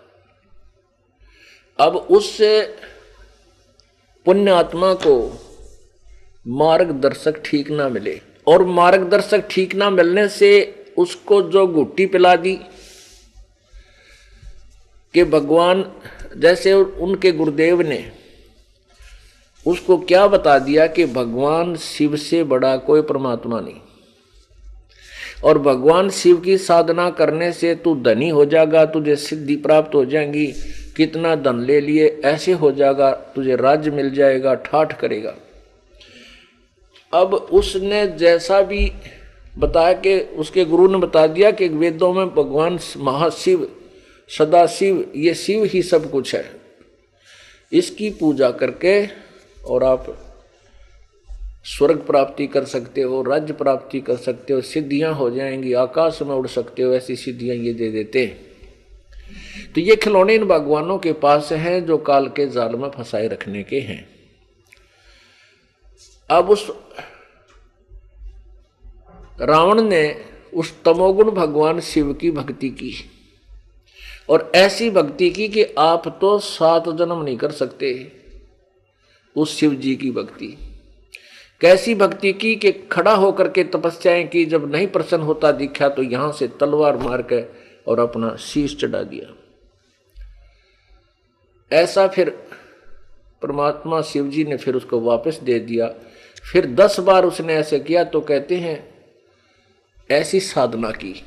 अब उस पुण्य आत्मा को मार्गदर्शक ठीक ना मिले, और मार्गदर्शक ठीक ना मिलने से उसको जो गुट्टी पिला दी कि भगवान, जैसे उनके गुरुदेव ने उसको क्या बता दिया कि भगवान शिव से बड़ा कोई परमात्मा नहीं, और भगवान शिव की साधना करने से तू धनी हो जाएगा, तुझे सिद्धि प्राप्त हो जाएगी, कितना धन ले लिए ऐसे हो जाएगा, तुझे राज्य मिल जाएगा, ठाठ करेगा। अब उसने जैसा भी बताया कि उसके गुरु ने बता दिया कि वेदों में भगवान महाशिव, सदाशिव, ये शिव ही सब कुछ है, इसकी पूजा करके और आप स्वर्ग प्राप्ति कर सकते हो, राज्य प्राप्ति कर सकते हो, सिद्धियां हो जाएंगी, आकाश में उड़ सकते हो, ऐसी सिद्धियां ये दे देते हैं। तो ये खिलौने इन भगवानों के पास हैं जो काल के जाल में फंसाए रखने के हैं। अब उस रावण ने उस तमोगुण भगवान शिव की भक्ति की, और ऐसी भक्ति की कि आप तो 7 जन्म नहीं कर सकते उस शिव जी की भक्ति। कैसी भक्ति की कि खड़ा होकर के तपस्याएं की, जब नहीं प्रसन्न होता दिखा तो यहां से तलवार मार के और अपना शीश चढ़ा दिया। ऐसा फिर परमात्मा शिव जी ने फिर उसको वापस दे दिया। फिर 10 बार उसने ऐसे किया, तो कहते हैं ऐसी साधना की,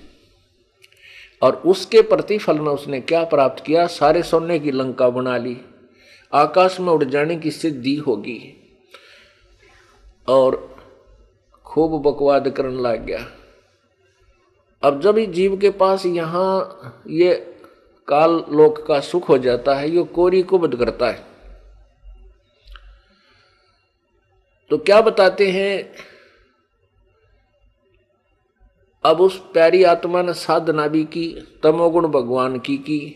और उसके प्रतिफल में उसने क्या प्राप्त किया, सारे सोने की लंका बना ली, आकाश में उड़ जाने की सिद्धि होगी, और खूब बकवाद करने लग गया। अब जब इस जीव के पास यहाँ ये काल लोक का सुख हो जाता है, ये कोरी कुबद करता है। तो क्या बताते हैं, अब उस प्यारी आत्मा ने साधना भी की, तमोगुण भगवान की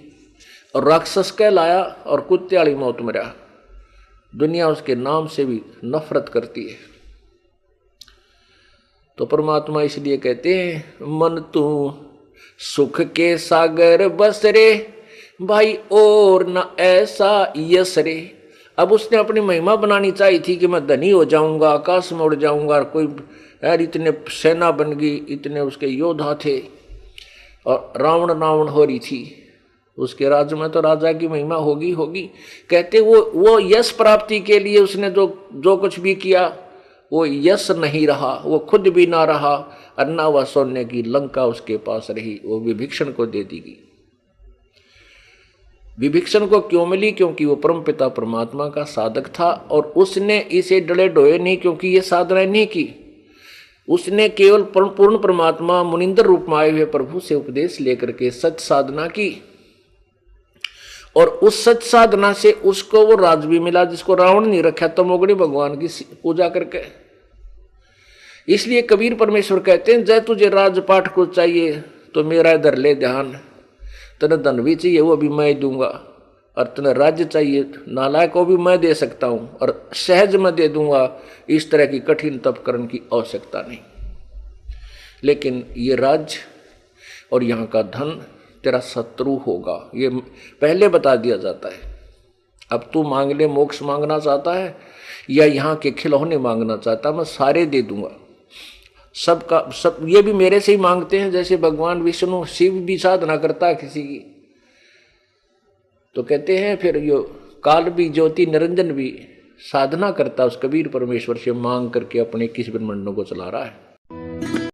और राक्षस कहलाया और कुत्ते वाली मौत मरा। दुनिया उसके नाम से भी नफरत करती है। तो परमात्मा इसलिए कहते हैं मन तू सुख के सागर बस रे भाई और न ऐसा यस रे। अब उसने अपनी महिमा बनानी चाहिए थी कि मैं धनी हो जाऊंगा, आकाश में उड़ जाऊंगा, कोई यार इतने सेना बन गई, इतने उसके योद्धा थे और रावण रावण हो रही थी उसके राज्य में, तो राजा की महिमा होगी होगी। कहते वो यश प्राप्ति के लिए उसने जो कुछ भी किया वो यश नहीं रहा, वो खुद भी ना रहा, अन्ना व सोने की लंका उसके पास रही, वो विभीषण को दे दी गई। विभीषण को क्यों मिली? क्योंकि वो परमपिता परमात्मा का साधक था और उसने इसे डले डोए नहीं, क्योंकि ये साधना नहीं की। उसने केवल पूर्ण परमात्मा मुनिंदर रूप में आए हुए प्रभु से उपदेश लेकर के सच साधना की और उस सच साधना से उसको वो राज भी मिला जिसको रावण नहीं रखा, तमोगुणी भगवान की पूजा करके। इसलिए कबीर परमेश्वर कहते हैं जय तुझे राजपाठ को चाहिए तो मेरा इधर ले ध्यान, तने धन भी चाहिए वो भी मैं दूंगा, और तने राज्य चाहिए नालायक को भी मैं दे सकता हूं और सहज मैं दे दूंगा, इस तरह की कठिन तप करने की आवश्यकता नहीं। लेकिन ये राज्य और यहाँ का धन तेरा शत्रु होगा, ये पहले बता दिया जाता है। अब तू मांग ले, मोक्ष मांगना चाहता है या यहाँ के खिलौने मांगना चाहता, मैं सारे दे दूंगा। सबका सब ये भी मेरे से ही मांगते हैं, जैसे भगवान विष्णु शिव भी साधना करता है किसी की, तो कहते हैं फिर यो काल भी ज्योति निरंजन भी साधना करता उस कबीर परमेश्वर से मांग करके अपने किस ब्रह्मांडों को चला रहा है।